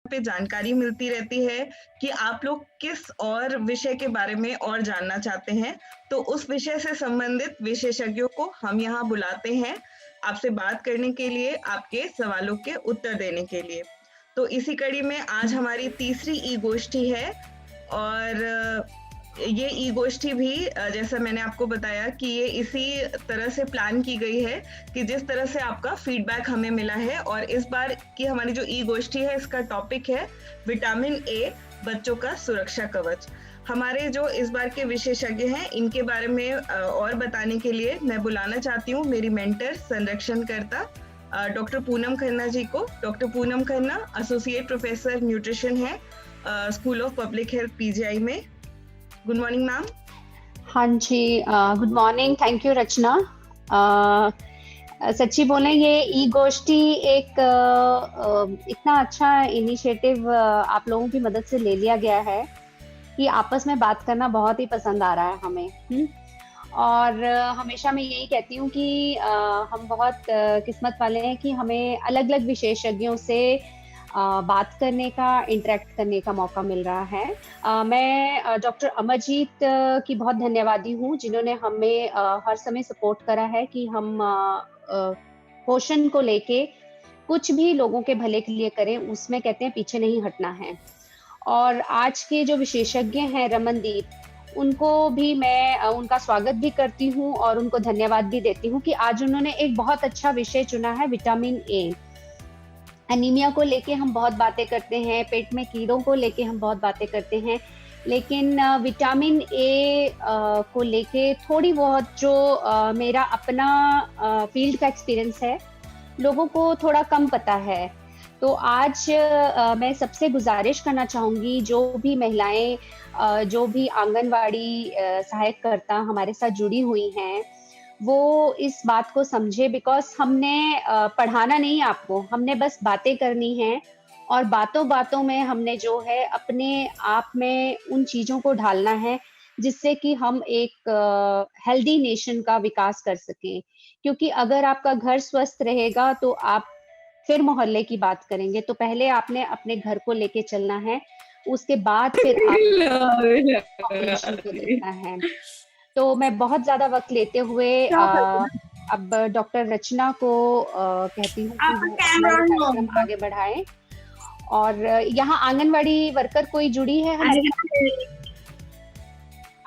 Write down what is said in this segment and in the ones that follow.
पे जानकारी मिलती रहती है कि आप लोग किस और विषय के बारे में और जानना चाहते हैं। तो उस विषय से संबंधित विशेषज्ञों को हम यहाँ बुलाते हैं, आपसे बात करने के लिए, आपके सवालों के उत्तर देने के लिए। तो इसी कड़ी में आज हमारी तीसरी ई-गोष्ठी है और ये ई-गोष्ठी भी जैसा मैंने आपको बताया कि ये इसी तरह से प्लान की गई है कि जिस तरह से आपका फीडबैक हमें मिला है, और इस बार की हमारी जो ई-गोष्ठी है इसका टॉपिक है विटामिन ए, बच्चों का सुरक्षा कवच। हमारे जो इस बार के विशेषज्ञ हैं इनके बारे में और बताने के लिए मैं बुलाना चाहती हूँ मेरी मेंटर, संरक्षणकर्ता डॉक्टर पूनम खन्ना जी को। Doctor Poonam Khanna associate professor nutrition है school of public health PGI में। Good morning ma'am. हाँ जी, good morning. Thank you Rachna. सच्ची बोलें, ये ई गोष्ठी एक इतना अच्छा इनिशिएटिव आप लोगों की मदद से ले लिया गया है कि आपस में बात करना बहुत ही पसंद आ रहा है हमें। और हमेशा मैं यही कहती हूँ कि हम बहुत किस्मत वाले हैं कि हमें अलग-अलग विशेषज्ञों से बात करने का, इंटरेक्ट करने का मौका मिल रहा है। मैं डॉक्टर अमरजीत की बहुत धन्यवादी हूँ जिन्होंने हमें हर समय सपोर्ट करा है कि हम पोषण को लेके कुछ भी लोगों के भले के लिए करें, उसमें कहते हैं पीछे नहीं हटना है। और आज के जो विशेषज्ञ हैं रमनदीप, उनको भी मैं उनका स्वागत भी करती हूँ और उनको धन्यवाद भी देती हूँ कि आज उन्होंने एक बहुत अच्छा विषय चुना है, विटामिन ए। एनीमिया को लेके हम बहुत बातें करते हैं, पेट में कीड़ों को लेके हम बहुत बातें करते हैं, लेकिन विटामिन ए को लेके थोड़ी बहुत जो मेरा अपना फील्ड का एक्सपीरियंस है, लोगों को थोड़ा कम पता है। तो आज मैं सबसे गुजारिश करना चाहूँगी, जो भी महिलाएं, जो भी आंगनवाड़ी सहायककर्ता हमारे साथ जुड़ी हुई हैं, वो इस बात को समझे, बिकॉज़ हमने पढ़ाना नहीं आपको, हमने बस बातें करनी हैं और बातों-बातों में हमने जो है अपने आप में उन चीज़ों को ढालना है, जिससे कि हम एक हेल्दी नेशन का विकास कर सकें। क्योंकि अगर आपका घर स्वस्थ रहेगा तो आप फिर मोहल्ले की बात करेंगे, तो पहले आपने अपने घर को लेके चलना है, उसके बाद फिर आप पॉपुलेशन को देखना है। तो मैं बहुत ज़्यादा वक़्त लेते हुए अब डॉक्टर रचना को कहती हूँ कि वो अपना ये कार्यक्रम आगे बढ़ाएँ। और यहाँ आंगनवाड़ी वर्कर कोई जुड़ी है हमारे साथ?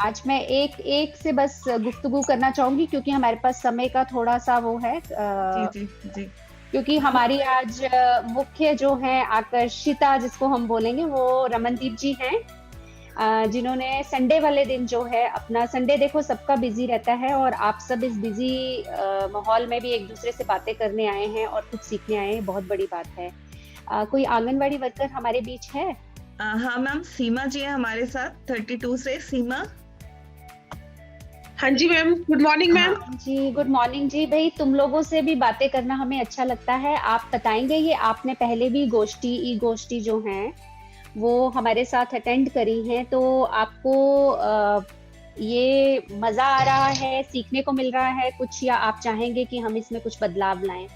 आज मैं एक से बस गुफ्तगू करना चाहूँगी क्योंकि हमारे पास समय का थोड़ा-सा वो है जी। क्योंकि हमारी आज मुख्य जो है आकर्षिता जिसको हम बोलेंगे, वो रमनदीप जी हैं, जिन्होंने संडे वाले दिन जो है अपना संडे, देखो सबका बिजी रहता है और आप सब इस बिजी माहौल में भी एक दूसरे से बातें करने आए हैं और कुछ सीखने आए हैं, बहुत बड़ी बात है। कोई आंगनवाड़ी वर्कर हमारे बीच है? हाँ मैम, सीमा जी है हमारे साथ 32 से। सीमा। हाँ जी मैम, गुड मॉर्निंग मैम। जी, गुड मॉर्निंग जी। भई तुम लोगों से भी बातें करना हमें अच्छा लगता है। आप बताएँगे, ये आपने पहले भी ई-गोष्ठी जो हैं, वो हमारे साथ अटेंड करी हैं, तो आपको ये मज़ा आ रहा है, सीखने को मिल रहा है कुछ, या आप चाहेंगे कि हम इसमें कुछ बदलाव लाएँ?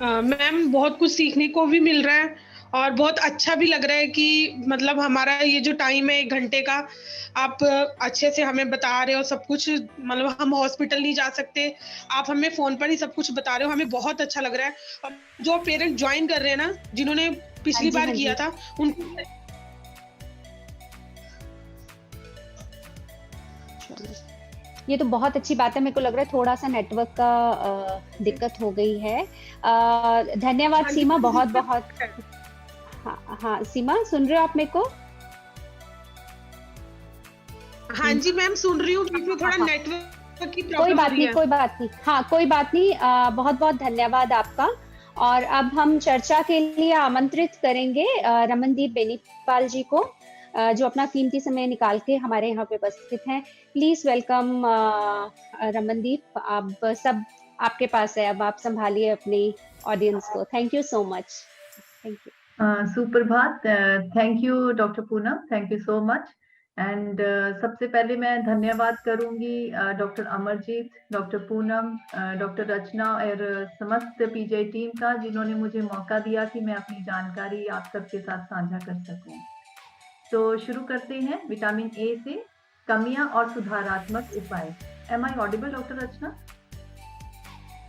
मैम, बहुत कुछ सीखने को भी मिल रहा है और बहुत अच्छा भी लग रहा है कि मतलब हमारा ये जो टाइम है 1 घंटे का, आप अच्छे से हमें बता रहे हो सब कुछ। मतलब हम हॉस्पिटल नहीं जा सकते, आप हमें फ़ोन पर ही सब कुछ बता रहे हो, हमें बहुत अच्छा लग रहा है। और जो पेरेंट जॉइन कर रहे हैं ना, जिन्होंने पिछली बार किया था, उनको ये तो बहुत अच्छी बात है। मेरे को लग रहा है थोड़ा-सा नेटवर्क का दिक्कत हो गई है। धन्यवाद सीमा, बहुत-बहुत। हाँ, सीमा सुन रहे हो आप मेरे को? हाँ जी मैम, सुन रही हूँ, बीच में थोड़ा नेटवर्क की प्रॉब्लम कोई हो बात रही नहीं, है। कोई बात नहीं। हाँ, कोई बात नहीं। बहुत-बहुत धन्यवाद आपका। और अब हम चर्चा के लिए आमंत्रित करेंगे रमनदीप बेनीपाल जी को, जो अपना कीमती समय निकाल के हमारे यहाँ पे उपस्थित हैं। Please welcome Ramandeep. अब सब आपके पास है, अब आप सँभालिए अपनी ऑडियंस को। Thank you so much. Thank you. सुप्रभात। Thank you doctor Poonam, thank you so much. And सबसे पहले मैं धन्यवाद करूंगी doctor Amarjeet, doctor Poonam, doctor Rachna और समस्त पीजीआई टीम का, जिन्होंने मुझे मौका दिया कि मैं अपनी जानकारी आप सबके साथ साझा कर सकूं। तो शुरू करते हैं विटामिन ए से कमियां और सुधारात्मक उपाय। Am I audible doctor Rachna?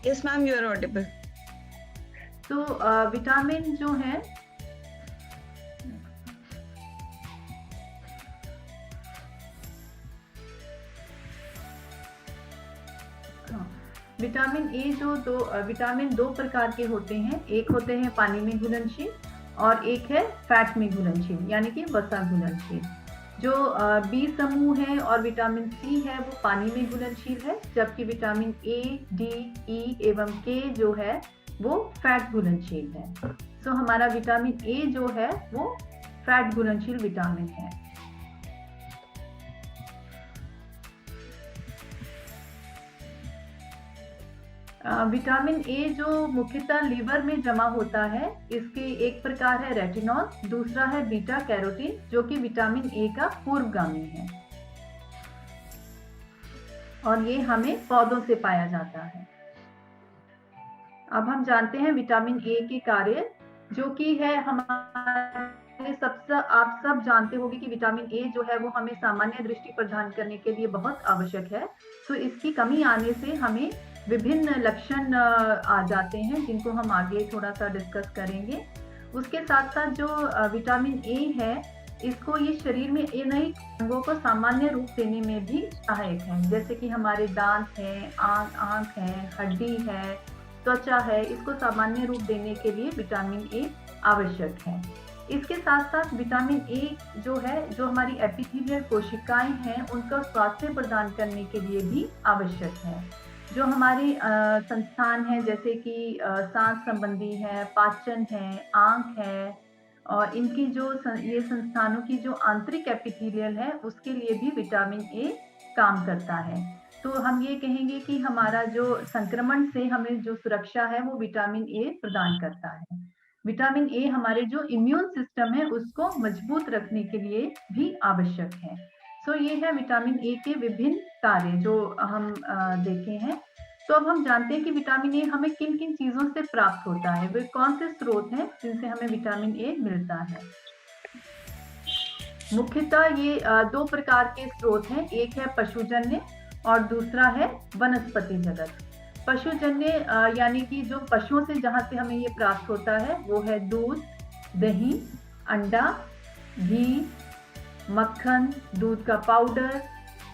Yes ma'am, you are audible. तो विटामिन जो है विटामिन ए विटामिन दो प्रकार के होते हैं। एक होते हैं पानी में घुलनशील और एक है फैट में घुलनशील, यानी कि वसा घुलनशील। जो बी समूह है और विटामिन सी है वो पानी में घुलनशील है, जबकि विटामिन ए, डी, ई एवं के जो है वो फैट घुलनशील है। सो हमारा विटामिन ए जो है वो फैट घुलनशील विटामिन है। विटामिन ए जो मुख्यतः लीवर में जमा होता है, इसके एक प्रकार है रेटिनॉल, दूसरा है बीटा कैरोटीन, जो कि विटामिन ए का पूर्वगामी है और ये हमें पौधों से पाया जाता है। अब हम जानते हैं विटामिन ए के कार्य, जो कि है हमारे आप सब जानते होंगे कि विटामिन ए जो है वो हमें सामान्य दृष्टि प्रदान करने के लिए बहुत आवश्यक है। तो इसकी कमी आने से हमें विभिन्न लक्षण आ जाते हैं, जिनको हम आगे थोड़ा सा डिस्कस करेंगे। उसके साथ साथ जो विटामिन ए है, इसको ये शरीर में अनेक अंगों को सामान्य रूप देने में भी सहायक है, जैसे कि हमारे दांत हैं, आंख है, हड्डी है, त्वचा है, इसको सामान्य रूप देने के लिए विटामिन ए आवश्यक है। इसके साथ साथ विटामिन ए जो है, जो हमारी एपिथेलियल कोशिकाएं हैं, उनका स्वास्थ्य प्रदान करने के लिए भी आवश्यक है। जो हमारे संस्थान हैं, जैसे कि सांस संबंधी है, पाचन है, आंख है, और इनकी जो ये संस्थानों की जो आंतरिक एपिथेलियल है, उसके लिए भी विटामिन ए काम करता है। तो हम ये कहेंगे कि हमारा जो संक्रमण से हमें जो सुरक्षा है वो विटामिन ए प्रदान करता है। विटामिन ए हमारे जो इम्यून सिस्टम है उसको मजबूत रखने के लिए भी आवश्यक है। सो ये है विटामिन ए के विभिन्न कार्य जो हम देखे हैं। तो अब हम जानते हैं कि विटामिन ए हमें किन किन चीजों से प्राप्त होता है, वे कौन से स्रोत हैं जिनसे हमें विटामिन ए मिलता है। मुख्यतः ये दो प्रकार के स्रोत हैं, एक है पशुजन्य और दूसरा है वनस्पति जगत। पशुजन्य यानी कि जो पशुओं से जहां से हमें ये प्राप्त होता है वो है दूध, दही, अंडा, घी, मक्खन, दूध का पाउडर,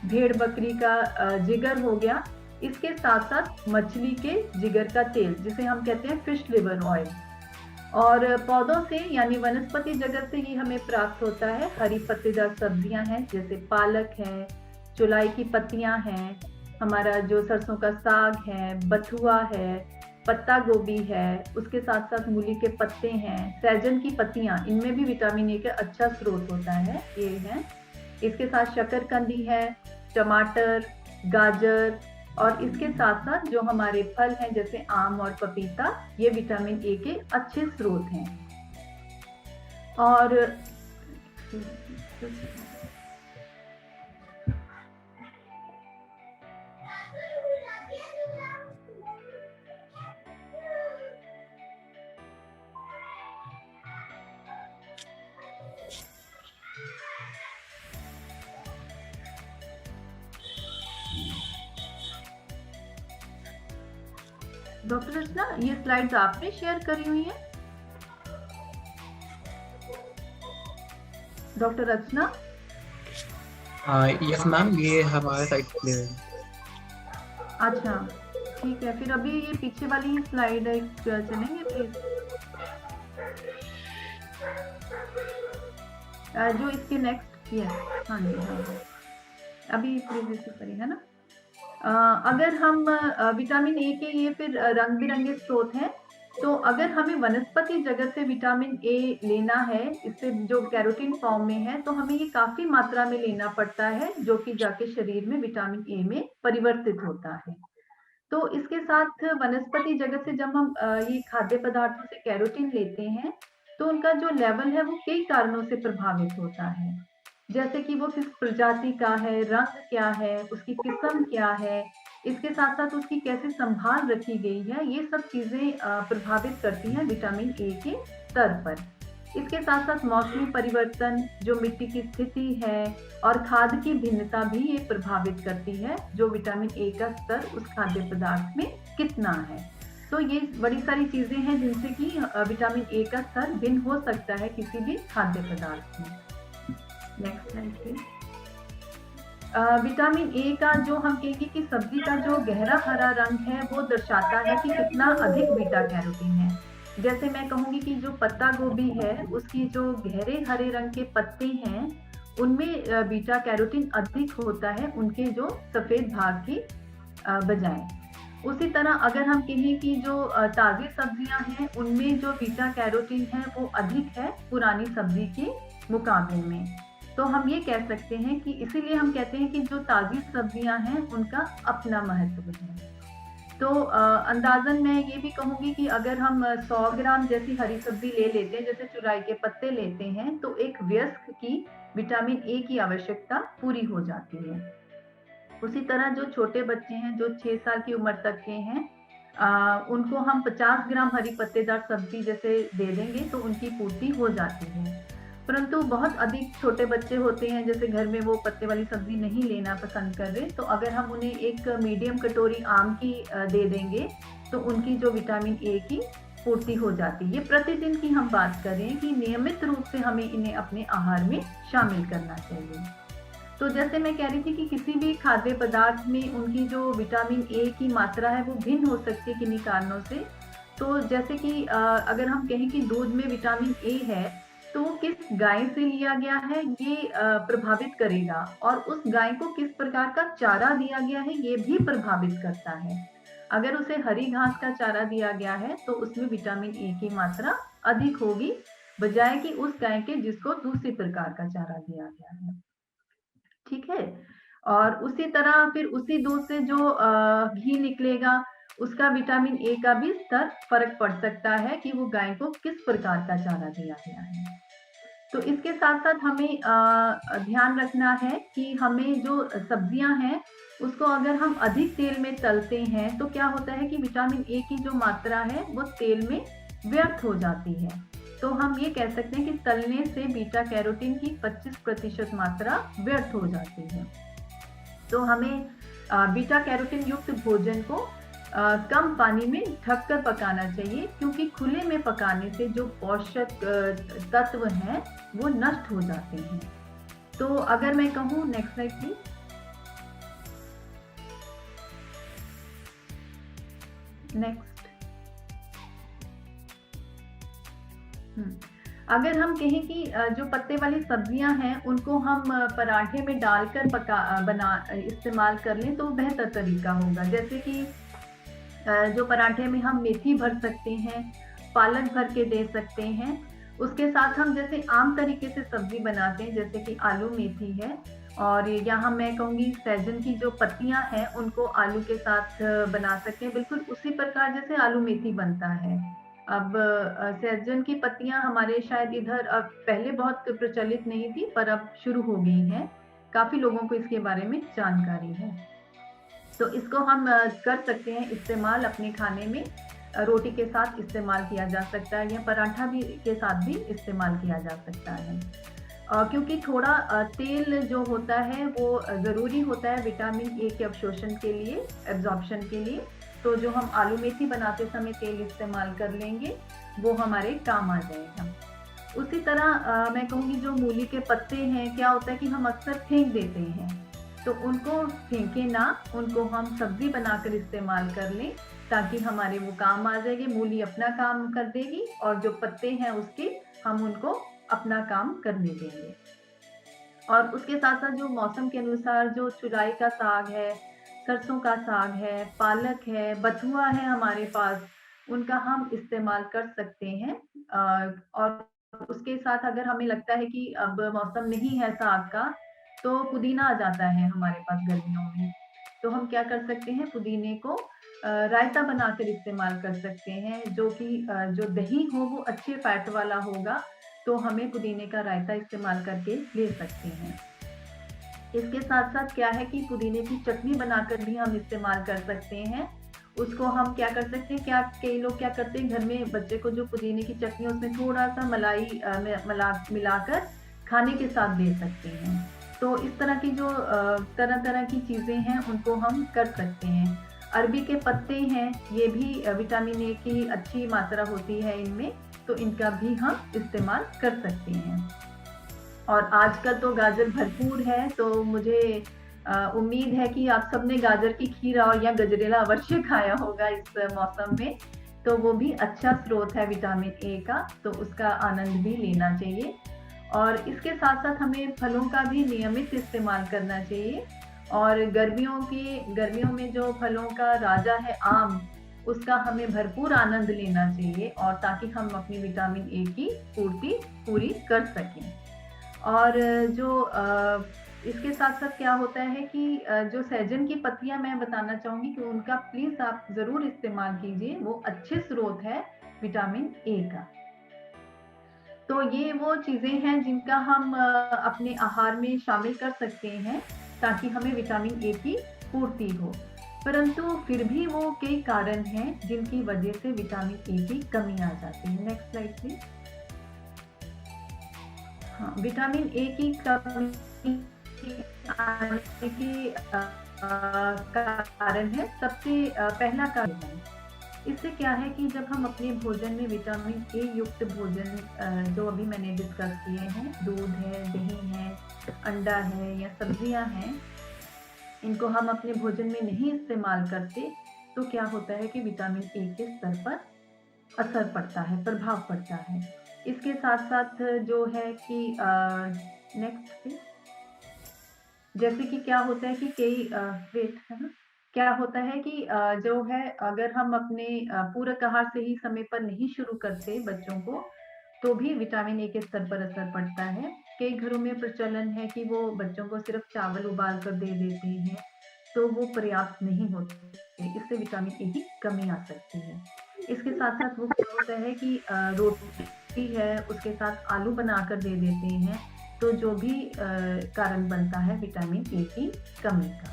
भेड़ बकरी का जिगर हो गया, इसके साथ साथ मछली के जिगर का तेल, जिसे हम कहते हैं फिश लिवर ऑयल। और पौधों से यानी वनस्पति जगत से ये हमें प्राप्त होता है हरी पत्तेदार सब्जियां हैं, जैसे पालक है, चुलाई की पत्तियां हैं, हमारा जो सरसों का साग है, बथुआ है, पत्ता गोभी है, उसके साथ साथ मूली के पत्ते हैं, सहजन की पत्तियां, इनमें भी विटामिन ए का अच्छा स्रोत होता है, ये है। इसके साथ शकरकंदी है, टमाटर, गाजर, और इसके साथ साथ जो हमारे फल हैं जैसे आम और पपीता, ये विटामिन ए के अच्छे स्रोत हैं। और डॉक्टर रचना, ये स्लाइड्स आपने शेयर करी हुई हैं? डॉक्टर रचना? यस मैम, ये हमारे साइट पे है। अच्छा ठीक है, फिर अभी ये पीछे वाली स्लाइड चलेंगे प्लीज, जो इसके नेक्स्ट। यस, हाँ जी, हाँ अभी प्लीज इससे करिए, है ना। अगर हम विटामिन ए के ये फिर रंग बिरंगे स्रोत हैं, तो अगर हमें वनस्पति जगत से विटामिन ए लेना है, इससे जो कैरोटीन फॉर्म में है, तो हमें ये काफी मात्रा में लेना पड़ता है, जो कि जाके शरीर में विटामिन ए में परिवर्तित होता है। तो इसके साथ वनस्पति जगत से जब हम ये खाद्य पदार्थों से कैरोटीन लेते हैं, तो उनका जो लेवल है वो कई कारणों से प्रभावित होता है। जैसे कि वो किस प्रजाति का है, रंग क्या है, उसकी किस्म क्या है, इसके साथ-साथ उसकी कैसे संभाल रखी गई है, ये सब चीज़ें प्रभावित करती हैं विटामिन ए के स्तर पर। इसके साथ-साथ मौसमी परिवर्तन, जो मिट्टी की स्थिति है और खाद की भिन्नता भी ये प्रभावित करती है, जो विटामिन ए का स्तर उस खाद्य पदार्थ में कितना है। तो ये बड़ी सारी चीज़ें हैं जिनसे कि विटामिन ए का स्तर भिन्न हो सकता है किसी भी खाद्य पदार्थ में। Next slide please. Vitamin A का जो हम कहेंगे कि सब्जी का जो गहरा हरा रंग है वो दर्शाता है कि कितना अधिक बीटा कैरोटीन है। जैसे मैं कहूंगी कि जो पत्ता गोभी है उसकी जो गहरे हरे रंग के पत्ते हैं उनमें बीटा कैरोटीन अधिक होता है उनके जो सफेद भाग की बजाय। उसी तरह अगर हम कहें कि जो ताज़ी सब्जियां हैं उनमें जो बीटा कैरोटीन है वो अधिक है पुरानी सब्जी के मुकाबले में। तो हम ये कह सकते हैं कि इसीलिए हम कहते हैं कि जो ताज़ी सब्जियां हैं उनका अपना महत्व है। तो अंदाजन मैं ये भी कहूँगी कि अगर हम 100 ग्राम जैसी हरी सब्जी ले लेते हैं, जैसे चुराई के पत्ते लेते हैं, तो एक वयस्क की विटामिन ए की आवश्यकता पूरी हो जाती है। उसी तरह जो छोटे बच्चे हैं जो 6 साल की उम्र तक के हैं उनको हम 50 ग्राम हरी पत्तेदार सब्जी जैसे दे देंगे तो उनकी पूर्ति हो जाती है। परंतु बहुत अधिक छोटे बच्चे होते हैं जैसे घर में वो पत्ते वाली सब्जी नहीं लेना पसंद कर रहे, तो अगर हम उन्हें एक मीडियम कटोरी आम की दे देंगे तो उनकी जो विटामिन ए की पूर्ति हो जाती है। ये प्रतिदिन की हम बात कर रहे हैं कि नियमित रूप से हमें इन्हें अपने आहार में शामिल करना चाहिए। तो जैसे मैं कह रही थी कि किसी भी खाद्य पदार्थ में उनकी जो विटामिन ए की मात्रा है वो भिन्न हो सकती है किन्हीं कारणों से। तो जैसे कि अगर हम कहें कि दूध में विटामिन ए है तो किस गाय से लिया गया है ये प्रभावित करेगा, और उस गाय को किस प्रकार का चारा दिया गया है ये भी प्रभावित करता है। अगर उसे हरी घास का चारा दिया गया है तो उसमें विटामिन ए की मात्रा अधिक होगी बजाय कि उस गाय के जिसको दूसरी प्रकार का चारा दिया गया है। ठीक है। और उसी तरह फिर उसी दूध से जो घी निकलेगा उसका विटामिन ए का भी स्तर फर्क पड़ सकता है कि वो गाय को किस प्रकार का चारा दिया गया है। तो इसके साथ साथ हमें ध्यान रखना है कि हमें जो सब्जियां हैं उसको अगर हम अधिक तेल में तलते हैं तो क्या होता है कि विटामिन ए की जो मात्रा है वो तेल में व्यर्थ हो जाती है। तो हम ये कह सकते हैं कि तलने से बीटा कैरोटीन की 25% मात्रा व्यर्थ हो जाती है। तो हमें बीटा कैरोटीन युक्त भोजन को कम पानी में ढककर पकाना चाहिए क्योंकि खुले में पकाने से जो पोषक तत्व हैं वो नष्ट हो जाते हैं। तो अगर मैं कहूँ, नेक्स्ट स्लाइड प्लीज। नेक्स्ट, अगर हम कहें कि जो पत्ते वाली सब्जियां हैं उनको हम पराठे में डालकर इस्तेमाल कर लें तो बेहतर तरीका होगा। जैसे कि जो पराठे में हम मेथी भर सकते हैं, पालक भर के दे सकते हैं। उसके साथ हम जैसे आम तरीके से सब्जी बनाते हैं जैसे कि आलू मेथी है, और यहाँ मैं कहूँगी सहजन की जो पत्तियां हैं उनको आलू के साथ बना सकते हैं, बिल्कुल उसी प्रकार जैसे आलू मेथी बनता है। अब सहजन की पत्तियां हमारे शायद इधर अब पहले बहुत प्रचलित नहीं थी पर अब शुरू हो गई हैं, काफी लोगों को इसके बारे में जानकारी है। तो इसको हम कर सकते हैं इस्तेमाल अपने खाने में, रोटी के साथ इस्तेमाल किया जा सकता है या पराठा भी के साथ भी इस्तेमाल किया जा सकता है। क्योंकि थोड़ा तेल जो होता है वो ज़रूरी होता है विटामिन ए के अवशोषण के लिए, एब्जॉर्प्शन के लिए। तो जो हम आलू मेथी बनाते समय तेल इस्तेमाल कर लेंगे वो हमारे काम आ जाएगा। उसी तरह मैं कहूँगी जो मूली के पत्ते हैं, क्या होता है कि हम अक्सर फेंक देते हैं, तो उनको फेंके ना, उनको हम सब्जी बनाकर इस्तेमाल कर लें ताकि हमारे वो काम आ जाएगी। मूली अपना काम कर देगी और जो पत्ते हैं उसके हम उनको अपना काम करने देंगे। और उसके साथ साथ जो मौसम के अनुसार जो चुराई का साग है, सरसों का साग है, पालक है, बथुआ है हमारे पास, उनका हम इस्तेमाल कर सकते हैं। और उसके साथ अगर हमें लगता है कि अब मौसम नहीं है साग का, तो पुदीना आ जाता है हमारे पास गर्मियों में, तो हम क्या कर सकते हैं, पुदीने को रायता बनाकर इस्तेमाल कर सकते हैं, जो कि जो दही हो वो अच्छे फैट वाला होगा तो हमें पुदीने का रायता इस्तेमाल करके ले सकते हैं। इसके साथ साथ क्या है कि पुदीने की चटनी बनाकर भी हम इस्तेमाल कर सकते हैं। उसको हम क्या कर सकते हैं, क्या कई लोग क्या करते हैं, घर में बच्चे को जो पुदीने की चटनी उसमें थोड़ा सा मलाई मिलाकर खाने के साथ दे सकते हैं। तो इस तरह की जो तरह तरह की चीजें हैं उनको हम कर सकते हैं। अरबी के पत्ते हैं, ये भी विटामिन ए की अच्छी मात्रा होती है इनमें, तो इनका भी हम इस्तेमाल कर सकते हैं। और आजकल तो गाजर भरपूर है, तो मुझे उम्मीद है कि आप सबने गाजर की खीर और या गजरेला अवश्य खाया होगा इस मौसम में। तो वो भी अच्छा स्रोत है विटामिन ए का, तो उसका आनंद भी लेना चाहिए। और इसके साथ साथ हमें फलों का भी नियमित इस्तेमाल करना चाहिए। और गर्मियों में जो फलों का राजा है आम, उसका हमें भरपूर आनंद लेना चाहिए, और ताकि हम अपनी विटामिन ए की पूर्ति पूरी कर सकें। और जो इसके साथ साथ क्या होता है कि जो सहजन की पत्तियां मैं बताना चाहूंगी कि उनका प्लीज आप जरूर इस्तेमाल कीजिए, वो अच्छे स्रोत है विटामिन ए का। तो ये वो चीजें हैं जिनका हम अपने आहार में शामिल कर सकते हैं ताकि हमें विटामिन ए की पूर्ति हो। परंतु फिर भी वो कई कारण हैं जिनकी वजह से विटामिन ए की कमी आ जाती है। Next slide please. हाँ, विटामिन ए की कमी आने के कारण है, सबसे पहला कारण है। इससे क्या है कि जब हम अपने भोजन में विटामिन ए युक्त भोजन जो अभी मैंने डिस्कस किए हैं, दूध है, दही है, अंडा है या सब्जियां हैं, इनको हम अपने भोजन में नहीं इस्तेमाल करते, तो क्या होता है कि विटामिन ए के स्तर पर असर पड़ता है, प्रभाव पड़ता है। इसके साथ साथ जो है कि नेक्स्ट, जैसे कि क्या होता है कि कई वेट है ना, क्या होता है कि जो है अगर हम अपने पूरक आहार से ही समय पर नहीं शुरू करते बच्चों को, तो भी विटामिन ए के स्तर पर असर पड़ता है। कई घरों में प्रचलन है कि वो बच्चों को सिर्फ चावल उबाल कर दे देते हैं, तो वो पर्याप्त नहीं होते, इससे विटामिन ए की कमी आ सकती है। इसके साथ साथ वो क्या होता है कि रोटी है उसके साथ आलू बनाकर दे देते हैं, तो जो भी कारण बनता है विटामिन ए की कमी का।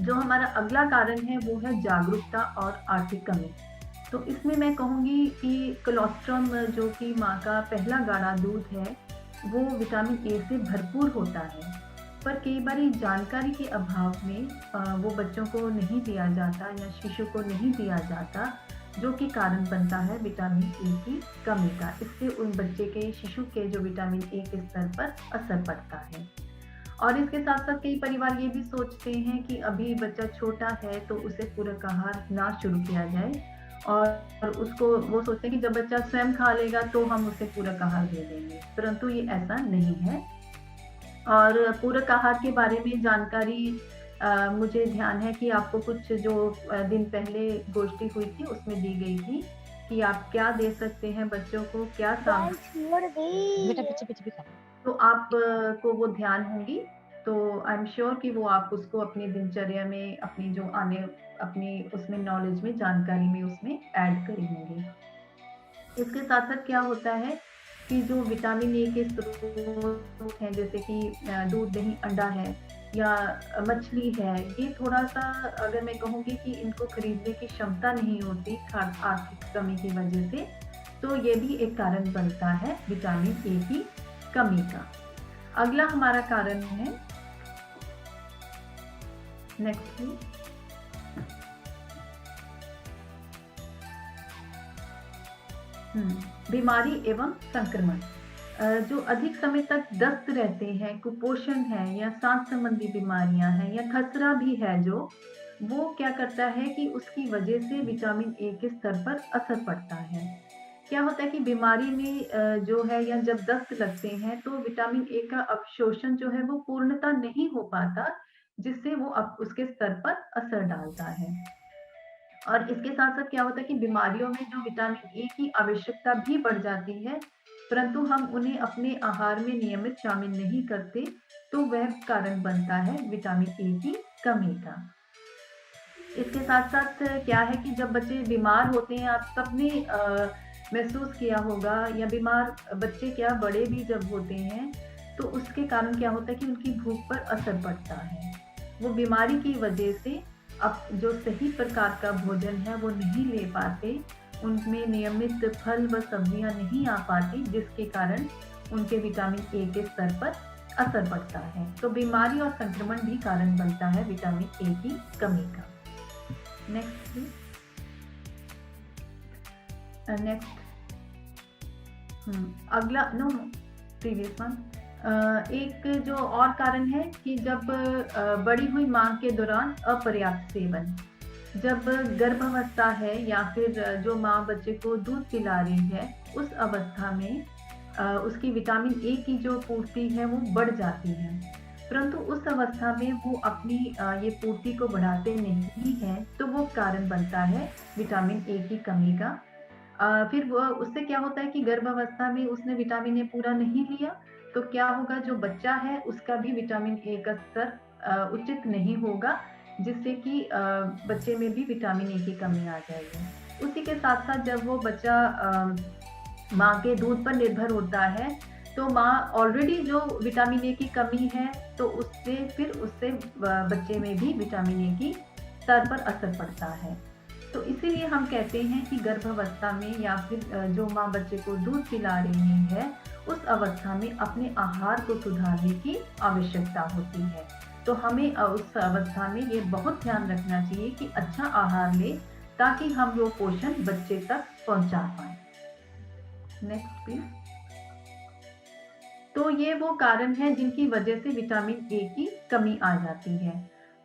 जो हमारा अगला कारण है वो है जागरूकता और आर्थिक कमी। तो इसमें मैं कहूँगी कि कोलोस्ट्रम जो कि माँ का पहला गाढ़ा दूध है, वो विटामिन ए से भरपूर होता है, पर कई बार जानकारी के अभाव में वो बच्चों को नहीं दिया जाता या शिशु को नहीं दिया जाता, जो कि कारण बनता है विटामिन ए की कमी का। इससे उन बच्चे के, शिशु के जो विटामिन ए के स्तर पर असर पड़ता है। और इसके साथ साथ कई परिवार ये भी सोचते हैं कि अभी बच्चा छोटा है तो उसे पूरक आहार ना शुरू किया जाए, और उसको वो सोचते हैं कि जब बच्चा स्वयं खा लेगा तो हम उसे पूरक आहार दे देंगे, परंतु ये ऐसा नहीं है। और पूरक आहार के बारे में जानकारी मुझे ध्यान है कि आपको कुछ जो दिन पहले गोष्ठी हुई थी उसमें दी गई थी कि आप क्या दे सकते हैं बच्चों को, क्या तो आप को वो ध्यान होंगी। तो आई एम श्योर कि वो आप उसको अपनी दिनचर्या में, अपनी जो अपनी उसमें नॉलेज में, जानकारी में उसमें ऐड करेंगे। इसके साथ साथ क्या होता है कि जो विटामिन ए के स्रोत हैं, जैसे कि दूध, दही, अंडा है या मछली है, ये थोड़ा सा अगर मैं कहूँगी कि इनको खरीदने की क्षमता नहीं होती आर्थिक कमी की वजह से, तो ये भी एक कारण बनता है विटामिन ए की कमी का। अगला हमारा कारण है, नेक्स्ट प्लीज। बीमारी एवं संक्रमण। जो अधिक समय तक दस्त रहते हैं, कुपोषण है या सांस संबंधी बीमारियां हैं या खसरा भी है, जो वो क्या करता है कि उसकी वजह से विटामिन ए के स्तर पर असर पड़ता है। क्या होता है कि बीमारी में जो है या जब दस्त लगते हैं तो विटामिन ए का अवशोषण जो है वो पूर्णता नहीं हो पाता, जिससे वो उसके स्तर पर असर डालता है। और इसके साथ साथ क्या होता है कि बीमारियों में जो विटामिन ए की आवश्यकता भी बढ़ जाती है, परंतु हम उन्हें अपने आहार में नियमित शामिल नहीं करते, तो वह कारण बनता है विटामिन ए की कमी का। इसके साथ साथ क्या है कि जब बच्चे बीमार होते हैं, आप सबने महसूस किया होगा, या बीमार बच्चे क्या बड़े भी जब होते हैं तो उसके कारण क्या होता है कि उनकी भूख पर असर पड़ता है। वो बीमारी की वजह से अब जो सही प्रकार का भोजन है वो नहीं ले पाते, उनमें नियमित फल व सब्जियां नहीं आ पाती, जिसके कारण उनके विटामिन ए के स्तर पर असर पड़ता है। तो बीमारी और संक्रमण भी कारण बनता है विटामिन ए की कमी का। Next please. नेक्स्ट अगला नो प्रीवियस वन। एक जो और कारण है कि जब बढ़ी हुई मांग के दौरान अपर्याप्त सेवन, जब गर्भावस्था है या फिर जो माँ बच्चे को दूध पिला रही है उस अवस्था में उसकी विटामिन ए की जो पूर्ति है वो बढ़ जाती है, परंतु उस अवस्था में वो अपनी ये पूर्ति को बढ़ाते नहीं है, तो वो कारण बनता है विटामिन ए की कमी का। फिर वो उससे क्या होता है कि गर्भावस्था में उसने विटामिन ए पूरा नहीं लिया, तो क्या होगा, जो बच्चा है उसका भी विटामिन ए का स्तर उचित नहीं होगा, जिससे कि बच्चे में भी विटामिन ए की कमी आ जाएगी। उसी के साथ साथ जब वो बच्चा माँ के दूध पर निर्भर होता है, तो माँ ऑलरेडी जो विटामिन ए की कमी है, तो उससे बच्चे में भी विटामिन ए की स्तर पर असर पड़ता है। तो इसीलिए हम कहते हैं कि गर्भावस्था में या फिर जो माँ बच्चे को दूध पिला रही है उस अवस्था में अपने आहार को सुधारने की आवश्यकता होती है। तो हमें उस अवस्था में ये बहुत ध्यान रखना चाहिए कि अच्छा आहार ले, ताकि हम वो पोषण बच्चे तक पहुंचा पाए। Next please. तो ये वो कारण है जिनकी वजह से विटामिन ए की कमी आ जाती है।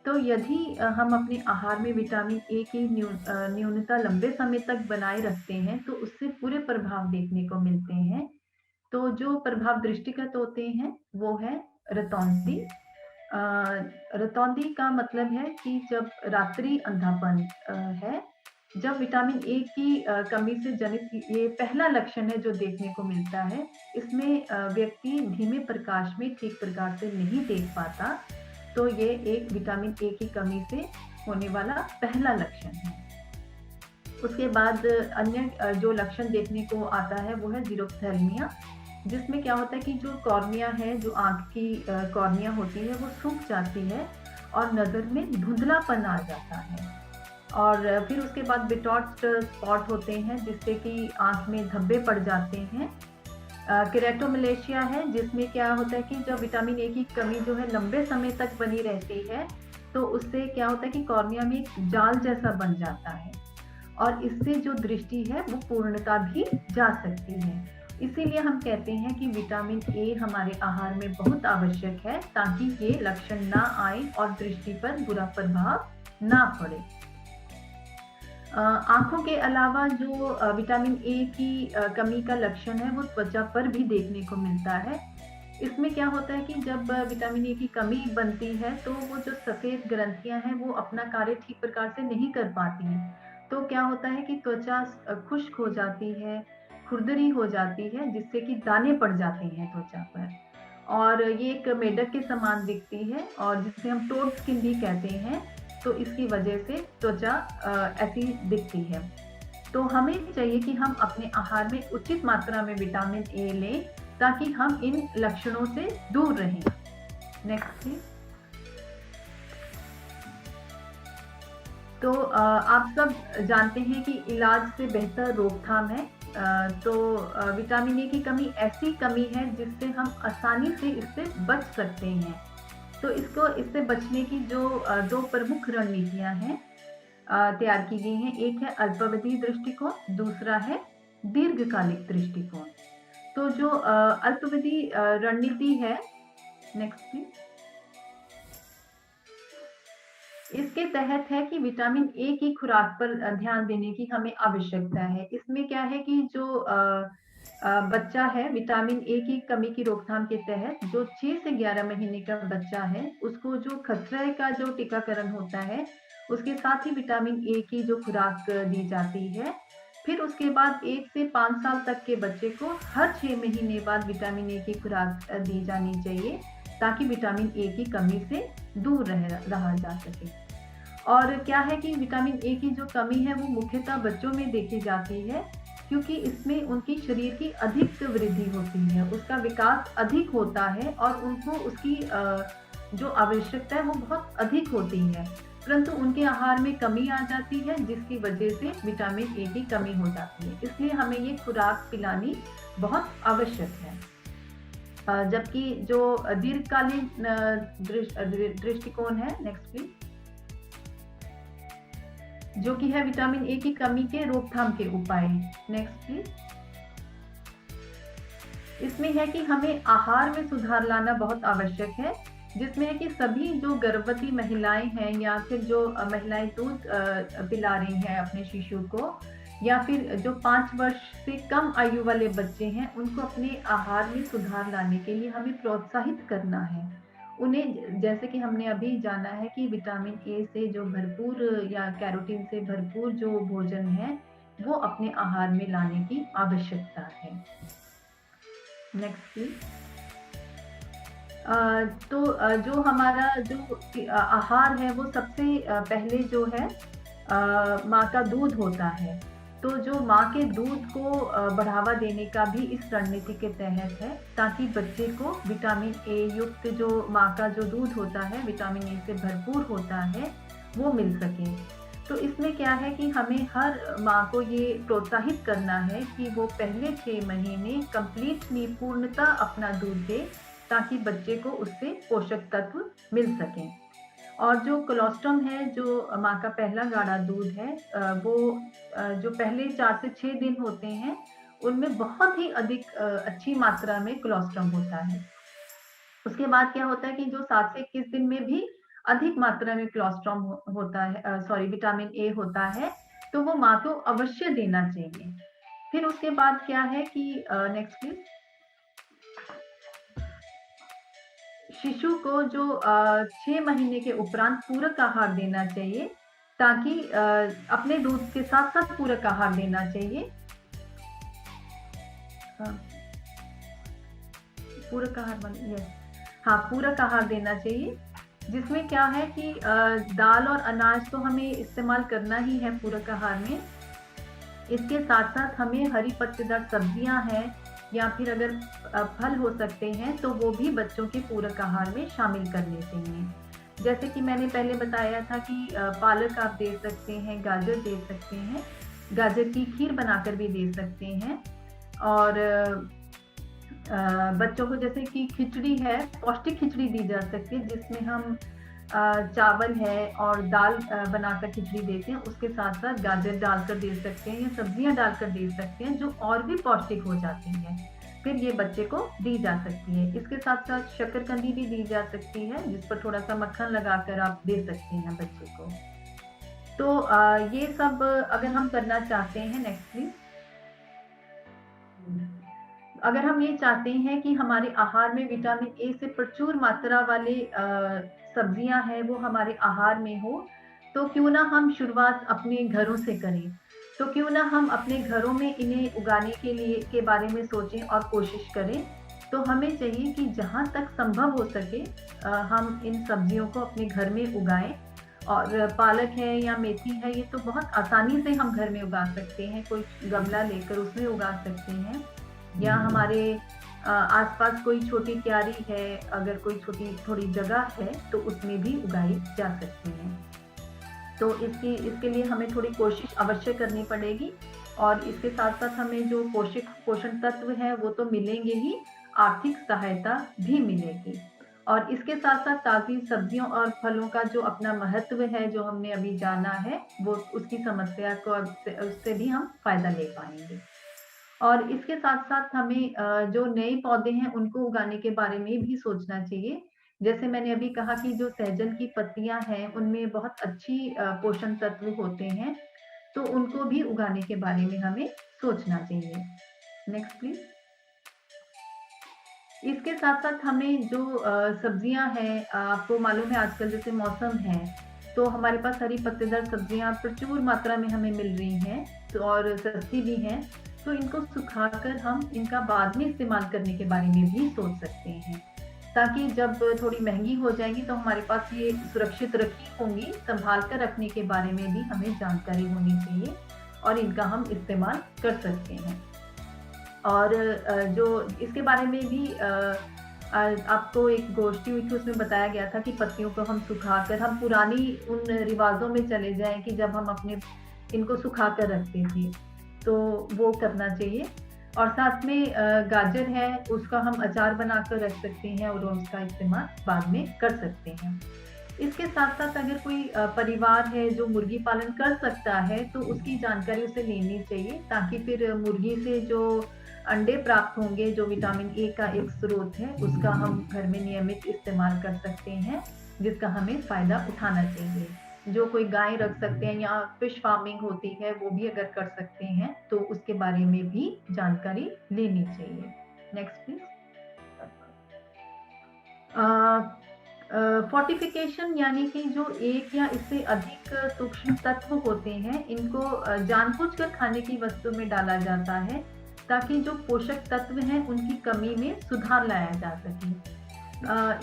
तो यदि हम अपने आहार में विटामिन ए की न्यूनता लंबे समय तक बनाए रखते हैं, तो उससे पूरे प्रभाव देखने को मिलते हैं। तो जो प्रभाव दृष्टिगत होते हैं वो है रतौंधी। रतौंधी का मतलब है कि जब रात्रि अंधापन है, जब विटामिन ए की कमी से जनित ये पहला लक्षण है जो देखने को मिलता है। इसमें व्यक्ति धीमे प्रकाश में ठीक प्रकार से नहीं देख पाता, तो ये एक विटामिन ए की कमी से होने वाला पहला लक्षण है। उसके बाद अन्य जो लक्षण देखने को आता है वो है जीरोप्थेल्मिया, जिसमें क्या होता है कि जो कॉर्निया है, जो आंख की कॉर्निया होती है, वो सूख जाती है और नज़र में धुंधलापन आ जाता है। और फिर उसके बाद बिटॉट स्पॉट होते हैं, जिससे कि आंख में धब्बे पड़ जाते हैं। केरेटोमलेशिया है, जिसमें क्या होता है कि जब विटामिन ए की कमी जो है लंबे समय तक बनी रहती है, तो उससे क्या होता है कि कॉर्निया में एक जाल जैसा बन जाता है और इससे जो दृष्टि है वो पूर्णता भी जा सकती है। इसीलिए हम कहते हैं कि विटामिन ए हमारे आहार में बहुत आवश्यक है, ताकि ये लक्षण ना आए और दृष्टि पर बुरा प्रभाव ना पड़े। आंखों के अलावा जो विटामिन ए की कमी का लक्षण है वो त्वचा पर भी देखने को मिलता है। इसमें क्या होता है कि जब विटामिन ए की कमी बनती है, तो वो जो सफेद ग्रंथियां हैं वो अपना कार्य ठीक प्रकार से नहीं कर पाती हैं। तो क्या होता है कि त्वचा खुश्क हो जाती है, खुरदरी हो जाती है, जिससे कि दाने पड़ जाते हैं त्वचा पर, और ये एक मेढक के समान दिखती है और जिसे हम टोड स्किन भी कहते हैं। तो इसकी वजह से त्वचा ऐसी दिखती है। तो हमें चाहिए कि हम अपने आहार में उचित मात्रा में विटामिन ए लें, ताकि हम इन लक्षणों से दूर रहें। Next please. तो आप सब जानते हैं कि इलाज से बेहतर रोकथाम है। तो विटामिन ए की कमी ऐसी कमी है जिससे हम आसानी से इससे बच सकते हैं। तो इससे बचने की जो दो प्रमुख रणनीतियां हैं तैयार की गई हैं। एक है अल्पावधि दृष्टिकोण, दूसरा है दीर्घकालिक दृष्टिकोण। तो जो अल्पावधि रणनीति है, नेक्स्ट प्लीज, इसके तहत है कि विटामिन ए की खुराक पर ध्यान देने की हमें आवश्यकता है। इसमें क्या है कि जो बच्चा है, विटामिन ए की कमी की रोकथाम के तहत जो 6 से 11 महीने का बच्चा है, उसको जो खसरा का जो टीकाकरण होता है, उसके साथ ही विटामिन ए की जो खुराक दी जाती है। फिर उसके बाद 1 से 5 साल तक के बच्चे को हर 6 महीने बाद विटामिन ए की खुराक दी जानी चाहिए, ताकि विटामिन ए की कमी से दूर रहा जा सके। और क्या है कि विटामिन ए की जो कमी है वो मुख्यतः बच्चों में देखी जाती है, क्योंकि इसमें उनकी शरीर की अधिक वृद्धि होती है, उसका विकास अधिक होता है और उनको उसकी जो आवश्यकता है वो बहुत अधिक होती है, परंतु उनके आहार में कमी आ जाती है जिसकी वजह से विटामिन ए की कमी हो जाती है। इसलिए हमें ये खुराक पिलानी बहुत आवश्यक है। जबकि जो दीर्घकालीन दृष्टिकोण है, नेक्स्ट प्लीज, जो कि है विटामिन ए की कमी के रोकथाम के उपाय, नेक्स्ट प्लीज। इसमें है कि हमें आहार में सुधार लाना बहुत आवश्यक है, जिसमें है कि सभी जो गर्भवती महिलाएं हैं या फिर जो महिलाएं दूध पिला रही हैं अपने शिशु को, या फिर जो 5 वर्ष से कम आयु वाले बच्चे हैं, उनको अपने आहार में सुधार लाने के लिए हमें प्रोत्साहित करना है। उन्हें, जैसे कि हमने अभी जाना है कि विटामिन ए से जो भरपूर या कैरोटीन से भरपूर जो भोजन है वो अपने आहार में लाने की आवश्यकता है। Next please. तो जो हमारा जो आहार है वो सबसे पहले जो है माँ का दूध होता है। तो जो माँ के दूध को बढ़ावा देने का भी इस रणनीति के तहत है, ताकि बच्चे को विटामिन ए युक्त जो माँ का जो दूध होता है, विटामिन ए से भरपूर होता है, वो मिल सके। तो इसमें क्या है कि हमें हर माँ को ये प्रोत्साहित करना है कि वो पहले 6 महीने कंप्लीटली पूर्णतः अपना दूध दे, ताकि बच्चे को उससे पोषक तत्व मिल सकें। और जो कोलोस्ट्रम है, जो माँ का पहला गाढ़ा दूध है, वो जो पहले 4 से 6 दिन होते हैं, उनमें बहुत ही अधिक अच्छी मात्रा में कोलोस्ट्रम होता है। उसके बाद क्या होता है कि जो 7 से 21 दिन में भी अधिक मात्रा में कोलोस्ट्रम होता है, विटामिन ए होता है, तो वो माँ को अवश्य देना चाहिए। फिर उसके बाद क्या है कि नेक्स्ट प्लीज। शिशु को जो 6 महीने के उपरांत पूरक आहार देना चाहिए, ताकि अपने दूध के साथ साथ पूरक आहार देना चाहिए। पूरक आहार, यस, हाँ, पूरक आहार देना चाहिए, जिसमें क्या है कि दाल और अनाज तो हमें इस्तेमाल करना ही है पूरक आहार में। इसके साथ साथ हमें हरी पत्तेदार सब्जियां हैं या फिर अगर फल हो सकते हैं तो वो भी बच्चों के पूरक आहार में शामिल करने चाहिए। जैसे कि मैंने पहले बताया था कि पालक आप दे सकते हैं, गाजर दे सकते हैं, गाजर की खीर बनाकर भी दे सकते हैं। और बच्चों को जैसे कि खिचड़ी है, पौष्टिक खिचड़ी दी जा सकती है, जिसमें हम चावल है और दाल बनाकर खिचड़ी देते हैं, उसके साथ साथ गाजर डालकर दे सकते हैं या सब्जियां डालकर दे सकते हैं, जो और भी पौष्टिक हो जाती हैं। फिर ये बच्चे को दी जा सकती है। इसके साथ साथ शक्करकंदी भी दी जा सकती है, जिस पर थोड़ा सा मक्खन लगाकर आप दे सकते हैं बच्चे को। तो ये सब अगर हम करना चाहते हैं, नेक्स्ट प्लीज। अगर हम ये चाहते हैं कि हमारे आहार में विटामिन ए से प्रचुर मात्रा वाले सब्जियां हैं वो हमारे आहार में हो, तो क्यों ना हम शुरुआत अपने घरों से करें। तो क्यों ना हम अपने घरों में इन्हें उगाने के बारे में सोचें और कोशिश करें। तो हमें चाहिए कि जहां तक संभव हो सके हम इन सब्जियों को अपने घर में उगाएं। और पालक है या मेथी है, ये तो बहुत आसानी से हम घर में उगा सकते हैं। कोई गमला लेकर उसमें उगा सकते हैं, या हमारे आसपास कोई छोटी क्यारी है, अगर कोई थोड़ी जगह है तो उसमें भी उगाई जा सकती हैं। तो इसके लिए हमें थोड़ी कोशिश अवश्य करनी पड़ेगी, और इसके साथ साथ हमें जो पोषण तत्व है वो तो मिलेंगे ही, आर्थिक सहायता भी मिलेगी। और इसके साथ साथ ताज़ी सब्जियों और फलों का जो अपना महत्व है, जो हमने अभी जाना है, वो उसकी समस्या को उससे भी हम फायदा ले पाएंगे। और इसके साथ साथ हमें जो नए पौधे हैं उनको उगाने के बारे में भी सोचना चाहिए। जैसे मैंने अभी कहा कि जो सहजन की पत्तियां हैं उनमें बहुत अच्छी पोषण तत्व होते हैं, तो उनको भी उगाने के बारे में हमें सोचना चाहिए। Next please. इसके साथ साथ हमें जो सब्जियां हैं, आपको मालूम है आजकल जैसे मौसम है, तो हमारे पास हरी पत्तेदार सब्जियां प्रचुर मात्रा में हमें मिल रही हैं, तो और सस्ती भी हैं। तो इनको सुखाकर हम इनका बाद में इस्तेमाल करने के बारे में भी सोच सकते हैं, ताकि जब थोड़ी महंगी हो जाएंगी तो हमारे पास ये सुरक्षित रखी होंगी। संभाल कर रखने के बारे में भी हमें जानकारी होनी चाहिए। और इनका हम इस्तेमाल कर सकते हैं। और जो इसके बारे में भी आपको एक गोष्ठी हुई थी, उसमें बताया गया था कि पत्तियों को हम सुखाकर, हम पुरानी उन रिवाजों में चले जाएं कि जब हम अपने इनको सुखाकर रखते थे, तो वो करना चाहिए। और साथ में गाजर है, उसका हम अचार बनाकर रख सकते हैं और उसका इस्तेमाल बाद में कर सकते हैं। इसके साथ साथ अगर कोई परिवार है जो मुर्गी पालन कर सकता है, तो उसकी जानकारी उसे लेनी चाहिए, ताकि फिर मुर्गी से जो अंडे प्राप्त होंगे, जो विटामिन ए का एक स्रोत है, उसका हम घर में नियमित इस्तेमाल कर सकते हैं, जिसका हमें फायदा उठाना चाहिए। जो कोई गाय रख सकते हैं या फिश फार्मिंग होती है, वो भी अगर कर सकते हैं, तो उसके बारे में भी जानकारी लेनी चाहिए। Next please. फोर्टिफिकेशन यानी कि जो एक या इससे अधिक सूक्ष्म तत्व होते हैं, इनको जानबूझकर खाने की वस्तु में डाला जाता है, ताकि जो पोषक तत्व हैं उनकी कमी में सुधार लाया जा सके।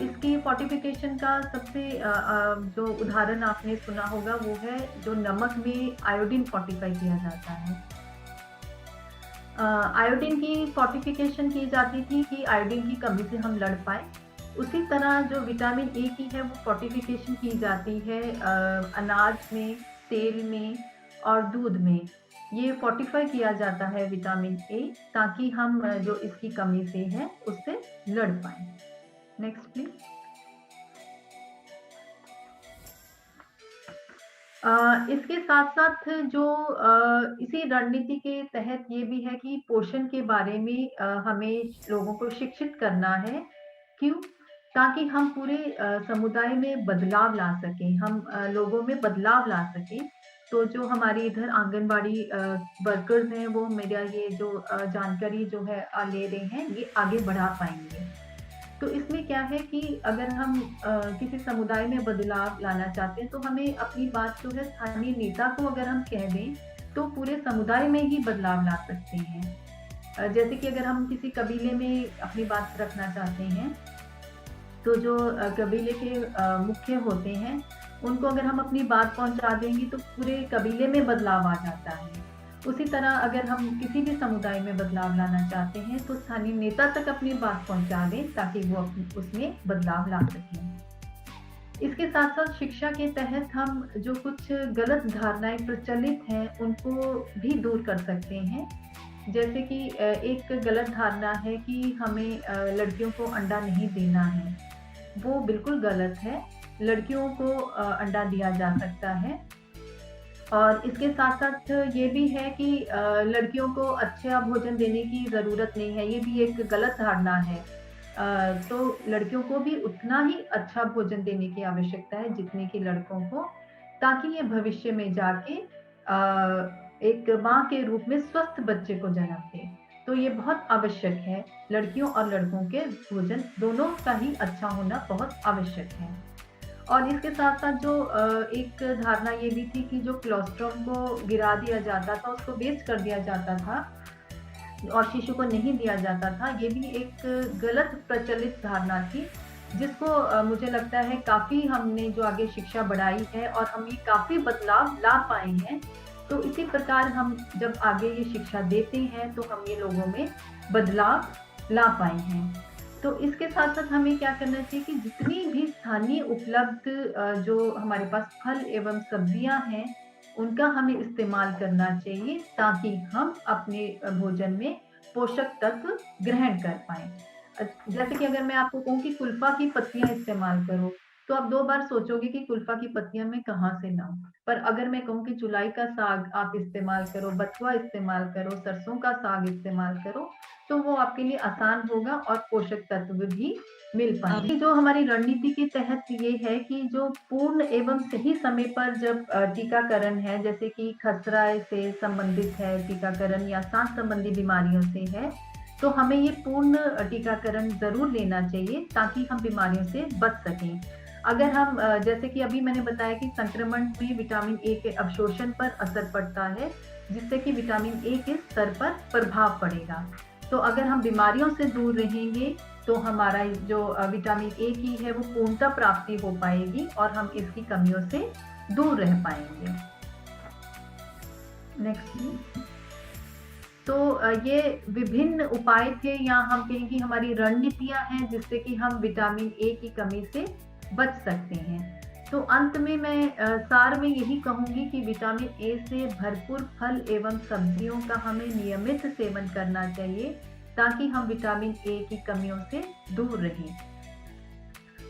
इसकी फोर्टिफिकेशन का सबसे जो उदाहरण आपने सुना होगा, वो है जो नमक में आयोडीन फोर्टिफाई किया जाता है। आयोडीन की फोर्टिफिकेशन की जाती थी कि आयोडीन की कमी से हम लड़ पाए। उसी तरह जो विटामिन ए की है, वो फोर्टिफिकेशन की जाती है अनाज में, तेल में और दूध में। ये फोर्टिफाई किया जाता है विटामिन ए, ताकि हम जो इसकी कमी से है उससे लड़ पाए। Next please. इसके साथ साथ जो इसी रणनीति के तहत ये भी है कि पोषण के बारे में हमें लोगों को शिक्षित करना है। क्यों? ताकि हम पूरे समुदाय में बदलाव ला सकें, हम लोगों में बदलाव ला सकें। तो जो हमारी इधर आंगनबाड़ी वर्कर्स हैं, वो मेरा ये जो जानकारी जो है ले रहे हैं, ये आगे बढ़ा पाएंगे। तो इसमें क्या है कि अगर हम किसी समुदाय में बदलाव लाना चाहते हैं, तो हमें अपनी बात जो है स्थानीय नेता को अगर हम कह दें, तो पूरे समुदाय में ही बदलाव ला सकते हैं। जैसे कि अगर हम किसी कबीले में अपनी बात रखना चाहते हैं, तो जो कबीले के मुख्य होते हैं, उनको अगर हम अपनी बात पहुंचा देंगे, तो पूरे कबीले में बदलाव आ जाता है। उसी तरह अगर हम किसी भी समुदाय में बदलाव लाना चाहते हैं, तो स्थानीय नेता तक अपनी बात पहुंचा दें, ताकि वो उसमें बदलाव ला सकें। इसके साथ साथ शिक्षा के तहत हम जो कुछ गलत धारणाएं प्रचलित हैं, उनको भी दूर कर सकते हैं। जैसे कि एक गलत धारणा है कि हमें लड़कियों को अंडा नहीं देना है। वो बिल्कुल गलत है। लड़कियों को अंडा दिया जा सकता है। और इसके साथ साथ ये भी है कि लड़कियों को अच्छा भोजन देने की ज़रूरत नहीं है, ये भी एक गलत धारणा है। तो लड़कियों को भी उतना ही अच्छा भोजन देने की आवश्यकता है जितने कि लड़कों को, ताकि ये भविष्य में जाके एक माँ के रूप में स्वस्थ बच्चे को जन्म दे। तो ये बहुत आवश्यक है। लड़कियों और लड़कों के भोजन दोनों का ही अच्छा होना बहुत आवश्यक है। और इसके साथ साथ जो एक धारणा ये भी थी कि जो कोलेस्ट्रॉल को गिरा दिया जाता था, उसको वेस्ट कर दिया जाता था और शिशु को नहीं दिया जाता था, ये भी एक गलत प्रचलित धारणा थी, जिसको मुझे लगता है काफ़ी हमने जो आगे शिक्षा बढ़ाई है और हम ये काफ़ी बदलाव ला पाए हैं। तो इसी प्रकार हम जब आगे ये शिक्षा देते हैं, तो हम ये लोगों में बदलाव ला पाए हैं। तो इसके साथ साथ हमें क्या करना चाहिए कि जितनी भी स्थानीय उपलब्ध जो हमारे पास फल एवं सब्जियां हैं, उनका हमें इस्तेमाल करना चाहिए, ताकि हम अपने भोजन में पोषक तत्व ग्रहण कर पाएं। जैसे कि अगर मैं आपको कहूँ कि कुल्फा की पत्तियां इस्तेमाल करो, तो आप 2 बार सोचोगे कि कुल्फा की पत्तियां मैं कहाँ से लाऊं। पर अगर मैं कहूँ कि चुलाई का साग आप इस्तेमाल करो, बथुआ इस्तेमाल करो, सरसों का साग इस्तेमाल करो, तो वो आपके लिए आसान होगा और पोषक तत्व भी मिल पाएंगे। जो हमारी रणनीति के तहत ये है कि जो पूर्ण एवं सही समय पर जब टीकाकरण है, जैसे कि खसरा से संबंधित है टीकाकरण या सांस संबंधी बीमारियों से है, तो हमें ये पूर्ण टीकाकरण जरूर लेना चाहिए, ताकि हम बीमारियों से बच सकें। अगर हम जैसे कि अभी मैंने बताया कि संक्रमण में विटामिन ए के अवशोषण पर असर पड़ता है, जिससे कि विटामिन ए के स्तर पर प्रभाव पड़ेगा। तो अगर हम बीमारियों से दूर रहेंगे, तो हमारा जो विटामिन ए की है वो पूर्णतः प्राप्ति हो पाएगी और हम इसकी कमियों से दूर रह पाएंगे। नेक्स्ट। तो ये विभिन्न उपाय थे, या हम कहें कि हमारी रणनीतियां हैं जिससे कि हम विटामिन ए की कमी से बच सकते हैं। तो अंत में मैं सार में यही कहूंगी कि विटामिन ए से भरपूर फल एवं सब्जियों का हमें नियमित सेवन करना चाहिए ताकि हम विटामिन ए की कमियों से दूर रहें।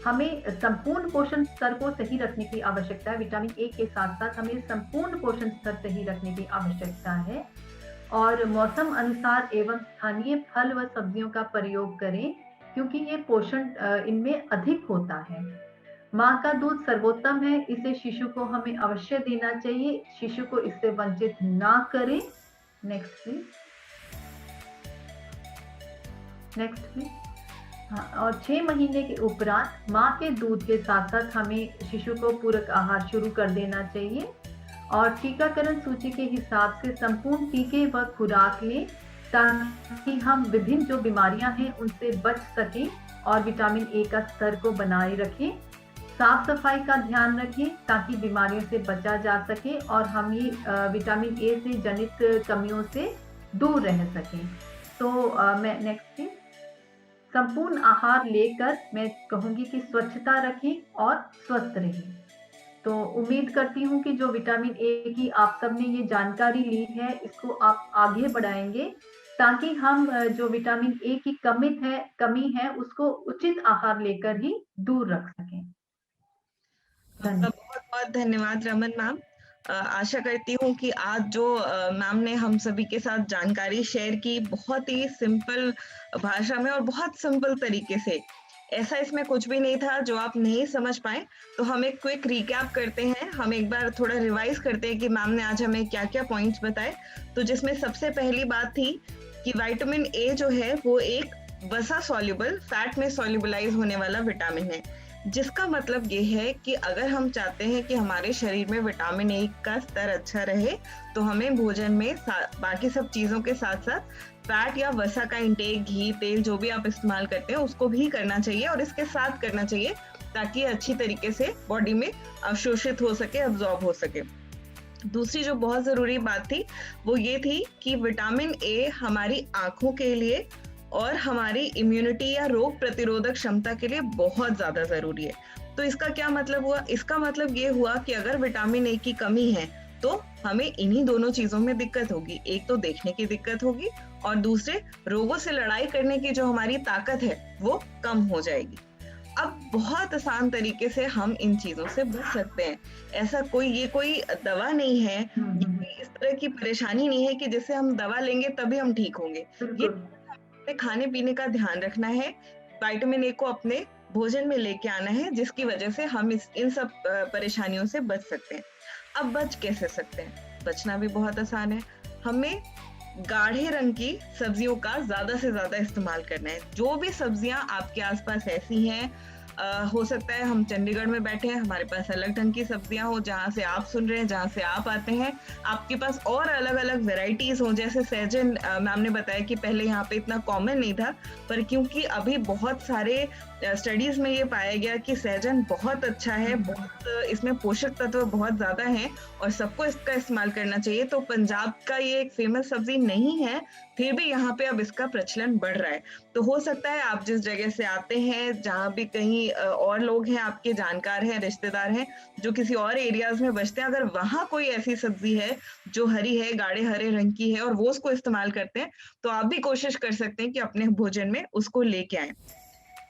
हमें संपूर्ण पोषण स्तर को सही रखने की आवश्यकता है। विटामिन ए के साथ साथ हमें संपूर्ण पोषण स्तर सही रखने की आवश्यकता है और मौसम अनुसार एवं स्थानीय फल व सब्जियों का प्रयोग करें क्योंकि ये पोषण इनमें अधिक होता है। माँ का दूध सर्वोत्तम है, इसे शिशु को हमें अवश्य देना चाहिए, शिशु को इससे वंचित ना करें। Next please, next please. हाँ, और 6 महीने के उपरांत माँ के दूध के साथ साथ हमें शिशु को पूरक आहार शुरू कर देना चाहिए और टीकाकरण सूची के हिसाब से संपूर्ण टीके व खुराक लें ताकि हम विभिन्न जो बीमारियां हैं उनसे बच सकें और विटामिन ए का स्तर को बनाए रखें। साफ सफाई का ध्यान रखें ताकि बीमारियों से बचा जा सके और हम ये विटामिन ए से जनित कमियों से दूर रह सकें। तो मैं नेक्स्ट संपूर्ण आहार लेकर मैं कहूंगी कि स्वच्छता रखें और स्वस्थ रहें। तो उम्मीद करती हूँ कि जो विटामिन ए की आप सबने ये जानकारी ली है इसको आप आगे बढ़ाएंगे ताकि हम जो विटामिन ए की कमी है उसको उचित आहार लेकर ही दूर रख सकें। बहुत बहुत धन्यवाद रमन मैम। आशा करती हूँ कि आज जो मैम ने हम सभी के साथ जानकारी शेयर की बहुत ही सिंपल भाषा में और बहुत सिंपल तरीके से, ऐसा इसमें कुछ भी नहीं था जो आप नहीं समझ पाए। तो हम एक क्विक रिकैप करते हैं, हम एक बार थोड़ा रिवाइज करते हैं कि मैम ने आज हमें क्या क्या पॉइंट्स बताए। तो जिसमें सबसे पहली बात थी कि विटामिन ए जो है वो एक वसा सॉल्युबल फैट में सॉल्युबलाइज होने वाला विटामिन है, जिसका मतलब ये है कि अगर हम चाहते हैं कि हमारे शरीर में विटामिन ए का स्तर अच्छा रहे तो हमें भोजन में बाकी सब चीजों के साथ साथ फैट या वसा का इंटेक, घी, तेल जो भी आप इस्तेमाल करते हैं उसको भी करना चाहिए और इसके साथ करना चाहिए ताकि अच्छी तरीके से बॉडी में अवशोषित हो सके, अब्जॉर्ब हो सके। दूसरी जो बहुत जरूरी बात थी वो ये थी कि विटामिन ए हमारी आंखों के लिए और हमारी इम्यूनिटी या रोग प्रतिरोधक क्षमता के लिए बहुत ज्यादा जरूरी है। तो इसका क्या मतलब हुआ? इसका मतलब ये हुआ कि अगर विटामिन ए की कमी है तो हमें इन्हीं दोनों चीजों में दिक्कत होगी। एक तो देखने की दिक्कत होगी और दूसरे रोगों से लड़ाई करने की जो हमारी ताकत है वो कम हो जाएगी। अब बहुत आसान तरीके से हम इन चीजों से बच सकते हैं। ऐसा ये कोई दवा नहीं है, इस तरह की परेशानी नहीं है कि जिससे हम दवा लेंगे तभी हम ठीक होंगे। ये खाने पीने का ध्यान रखना है, विटामिन ए को अपने भोजन में लेके आना है, जिसकी वजह से हम इन सब परेशानियों से बच सकते हैं। अब बच कैसे सकते हैं? बचना भी बहुत आसान है। हमें गाढ़े रंग की सब्जियों का ज्यादा से ज्यादा इस्तेमाल करना है। जो भी सब्जियां आपके आसपास ऐसी हैं, हो सकता है हम चंडीगढ़ में बैठे हैं, हमारे पास अलग ढंग की सब्जियां हो, जहां से आप सुन रहे हैं, जहां से आप आते हैं आपके पास और अलग अलग वेराइटीज हो। जैसे सहजन मैम ने बताया कि पहले यहाँ पे इतना कॉमन नहीं था, पर क्योंकि अभी बहुत सारे स्टडीज में ये पाया गया कि सहजन बहुत अच्छा है, बहुत इसमें पोषक तत्व बहुत ज्यादा हैं और सबको इसका इस्तेमाल करना चाहिए। तो पंजाब का ये एक फेमस सब्जी नहीं है, फिर भी यहाँ पे अब इसका प्रचलन बढ़ रहा है। तो हो सकता है आप जिस जगह से आते हैं, जहाँ भी कहीं और लोग हैं, आपके जानकार हैं, रिश्तेदार हैं जो किसी और एरियाज में बसते हैं, अगर वहां कोई ऐसी सब्जी है जो हरी है, गाढ़े हरे रंग की है और वो उसको इस्तेमाल करते हैं, तो आप भी कोशिश कर सकते हैं कि अपने भोजन में उसको लेके आए।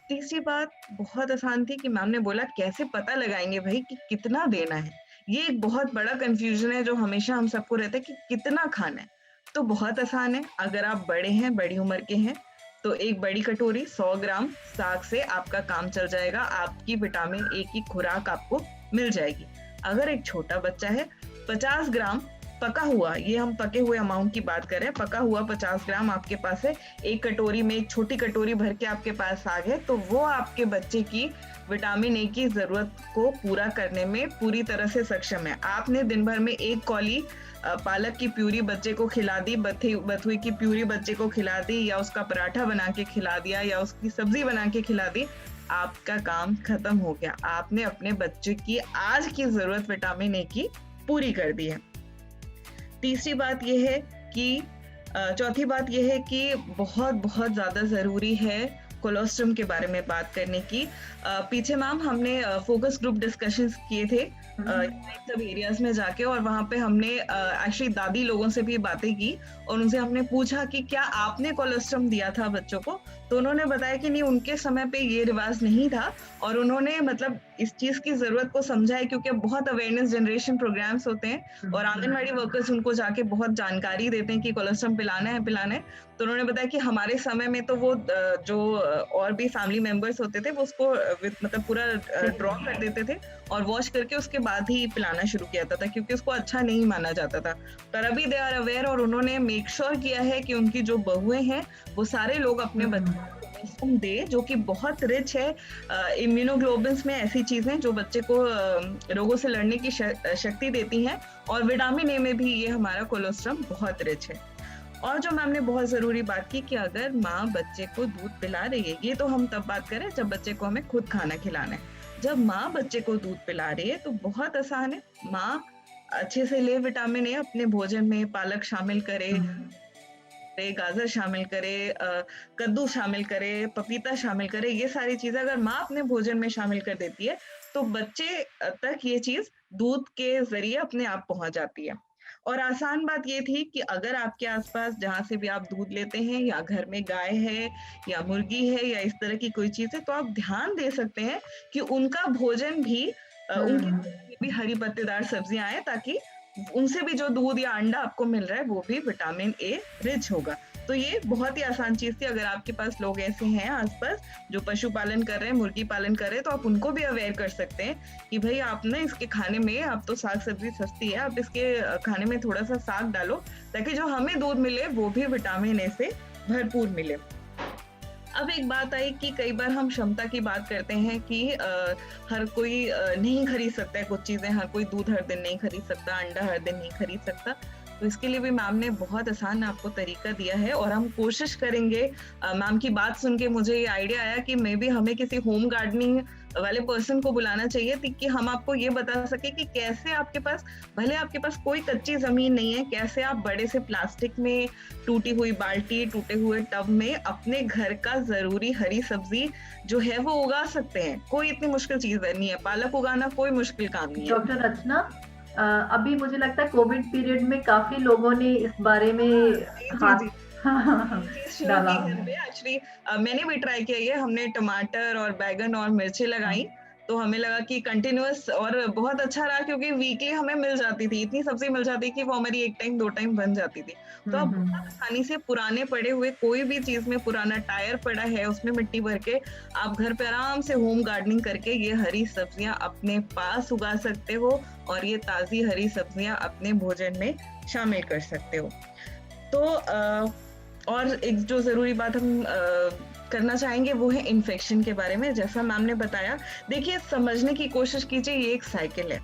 तीसरी बात बहुत आसान थी कि मैम ने बोला कैसे पता लगाएंगे भाई कि कितना देना है। ये एक बहुत बड़ा कंफ्यूजन है जो हमेशा हम सबको रहता है कि कितना खाना है। तो बहुत आसान है, अगर आप बड़े हैं, बड़ी उम्र के हैं, तो एक बड़ी कटोरी 100 ग्राम साग से आपका काम चल जाएगा, आपकी विटामिन ए की खुराक आपको मिल जाएगी। अगर एक छोटा बच्चा है, 50 ग्राम पका हुआ, ये हम पके हुए अमाउंट की बात कर रहे हैं, पका हुआ 50 ग्राम आपके पास है, एक कटोरी में एक छोटी कटोरी भर के आपके पास साग है, तो वो आपके बच्चे की विटामिन ए की जरूरत को पूरा करने में पूरी तरह से सक्षम है। आपने दिन भर में एक कौली पालक की प्यूरी बच्चे को खिला दी, बथुई की प्यूरी बच्चे को खिला दी, या उसका पराठा बना के खिला दिया, या उसकी सब्जी बना के खिला दी, आपका काम खत्म हो गया। आपने अपने बच्चे की आज की जरूरत विटामिन ए की पूरी कर दी है। तीसरी बात ये है कि चौथी बात ये है कि बहुत बहुत ज़्यादा ज़रूरी है कोलोस्ट्रम के बारे में बात करने की। पीछे मैम हमने फोकस ग्रुप डिस्कशंस किए थे सब एरियाज में जाके, और वहाँ पे हमने एक्चुअली दादी लोगों से भी बातें की और उनसे हमने पूछा कि क्या आपने कोलोस्ट्रम दिया था बच्चों को, तो उन्होंने बताया कि नहीं, उनके समय पे ये रिवाज नहीं था। और उन्होंने मतलब इस चीज की जरूरत को समझा है, क्योंकि अब बहुत अवेयरनेस जनरेशन प्रोग्राम्स होते हैं और आंगनवाड़ी वर्कर्स उनको जाके बहुत जानकारी देते हैं कि कोलोस्ट्रम पिलाना है। तो उन्होंने बताया कि हमारे समय में तो वो जो और भी फैमिली मेंबर्स होते थे वो उसको मतलब पूरा ड्रॉ कर देते थे और वॉश करके उसके बाद ही पिलाना शुरू किया जाता था, क्योंकि उसको अच्छा नहीं माना जाता था। पर अभी दे आर अवेयर और उन्होंने मेक श्योर किया है कि उनकी जो बहुएं हैं वो सारे लोग अपने बच्चों को कोलोस्ट्रम दे, जो कि बहुत रिच है इम्यूनोग्लोबिन्स में, ऐसी चीजें जो बच्चे को रोगों से लड़ने की शक्ति देती हैं, और विटामिन ए में भी ये हमारा कोलोस्ट्रम बहुत रिच है। और जो मैम ने बहुत जरूरी बात की कि अगर माँ बच्चे को दूध पिला रही है, ये तो हम तब बात करें जब बच्चे को हमें खुद खाना खिलाना है। जब माँ बच्चे को दूध पिला रही है तो बहुत आसान है, माँ अच्छे से ले विटामिन ए अपने भोजन में, पालक शामिल करे, गाजर शामिल करे, कद्दू शामिल करे, पपीता शामिल करे, ये सारी चीजें अगर माँ अपने भोजन में शामिल कर देती है तो बच्चे तक ये चीज दूध के जरिए अपने आप पहुंच जाती है। और आसान बात ये थी कि अगर आपके आसपास जहाँ से भी आप दूध लेते हैं, या घर में गाय है या मुर्गी है या इस तरह की कोई चीज है, तो आप ध्यान दे सकते हैं कि उनका भोजन भी उनके भी हरी पत्तेदार सब्जियां आए, ताकि उनसे भी जो दूध या अंडा आपको मिल रहा है वो भी विटामिन ए रिच होगा। तो ये बहुत ही आसान चीज थी। अगर आपके पास लोग ऐसे हैं आसपास जो पशुपालन कर रहे हैं, मुर्गी पालन कर रहे हैं, तो आप उनको भी अवेयर कर सकते हैं कि भाई आप ना इसके खाने में, आप तो साग सब्जी सस्ती है, आप इसके खाने में थोड़ा सा साग डालो, ताकि जो हमें दूध मिले वो भी विटामिन ए से भरपूर मिले। अब एक बात आई कि कई बार हम क्षमता की बात करते हैं कि हर कोई नहीं खरीद सकता है कुछ चीजें, हर कोई दूध हर दिन नहीं खरीद सकता, अंडा हर दिन नहीं खरीद सकता। तो इसके लिए भी मैम ने बहुत आसान आपको तरीका दिया है, और हम कोशिश करेंगे। मैम की बात सुन के मुझे ये आइडिया आया कि मे भी हमें किसी होम गार्डनिंग वाले पर्सन को बुलाना चाहिए कि हम आपको ये बता सके कि कैसे आपके पास, भले आपके पास कोई कच्ची जमीन नहीं है, कैसे आप बड़े से प्लास्टिक में, टूटी हुई बाल्टी, टूटे हुए टब में अपने घर का जरूरी हरी सब्जी जो है वो उगा सकते हैं। कोई इतनी मुश्किल चीज नहीं है, पालक उगाना कोई मुश्किल काम नहीं है। डॉक्टर रचना, अभी मुझे लगता है कोविड पीरियड में काफी लोगों ने इस बारे में डाला। एक्चुअली मैंने भी ट्राई किया है, हमने टमाटर और बैगन और मिर्ची लगाई, तो हमें लगा कि कंटिन्यूअस और बहुत अच्छा रहा, क्योंकि वीकली हमें मिल जाती थी, इतनी सब्जी मिल जाती कि वो हमारी 1 टाइम 2 टाइम बन जाती थी। तो अब बहुत आसानी से पुराने पड़े हुए कोई भी चीज में, पुराना टायर पड़ा है उसमें मिट्टी भर के आप घर पे आराम से होम गार्डनिंग करके ये हरी सब्जियां अपने पास उगा सकते हो, और ये ताजी हरी सब्जियां अपने भोजन में शामिल कर सकते हो। तो और एक जो जरूरी बात हम करना चाहेंगे वो है इन्फेक्शन के बारे में। जैसा मैम ने बताया, देखिए समझने की कोशिश कीजिए, ये एक साइकिल है।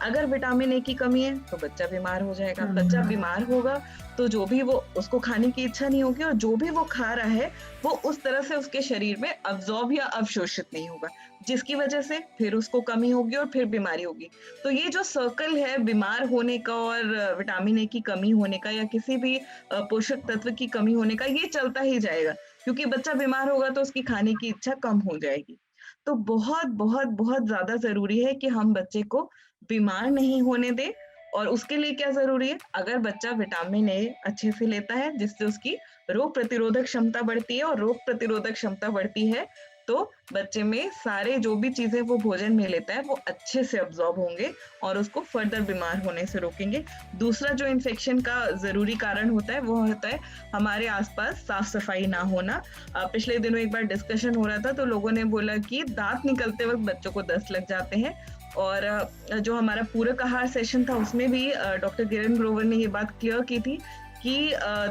अगर विटामिन ए की कमी है तो बच्चा बीमार हो जाएगा, बच्चा बीमार होगा तो जो भी वो, उसको खाने की इच्छा नहीं होगी, और जो भी वो खा रहा है वो उस तरह से उसके शरीर में अब्जॉर्ब या अवशोषित नहीं होगा, जिसकी वजह से फिर उसको कमी होगी और फिर बीमारी होगी। तो ये जो सर्कल है बीमार होने का और विटामिन ए की कमी होने का या किसी भी पोषक तत्व की कमी होने का, ये चलता ही जाएगा, क्योंकि बच्चा बीमार होगा तो उसकी खाने की इच्छा कम हो जाएगी। तो बहुत बहुत बहुत ज्यादा जरूरी है कि हम बच्चे को बीमार नहीं होने दें। और उसके लिए क्या जरूरी है, अगर बच्चा विटामिन ए अच्छे से लेता है जिससे उसकी रोग प्रतिरोधक क्षमता बढ़ती है, और रोग प्रतिरोधक क्षमता बढ़ती है तो बच्चे में सारे जो भी चीजें वो भोजन में लेता है वो अच्छे से अब्जॉर्ब होंगे और उसको फर्दर बीमार होने से रोकेंगे। दूसरा जो इन्फेक्शन का जरूरी कारण होता है वो होता है हमारे आसपास साफ सफाई ना होना। पिछले दिनों एक बार डिस्कशन हो रहा था तो लोगों ने बोला कि दांत निकलते वक्त बच्चों को दस्त लग जाते हैं, और जो हमारा पूरक आहार सेशन था उसमें भी डॉक्टर किरण ग्रोवर ने ये बात क्लियर की थी कि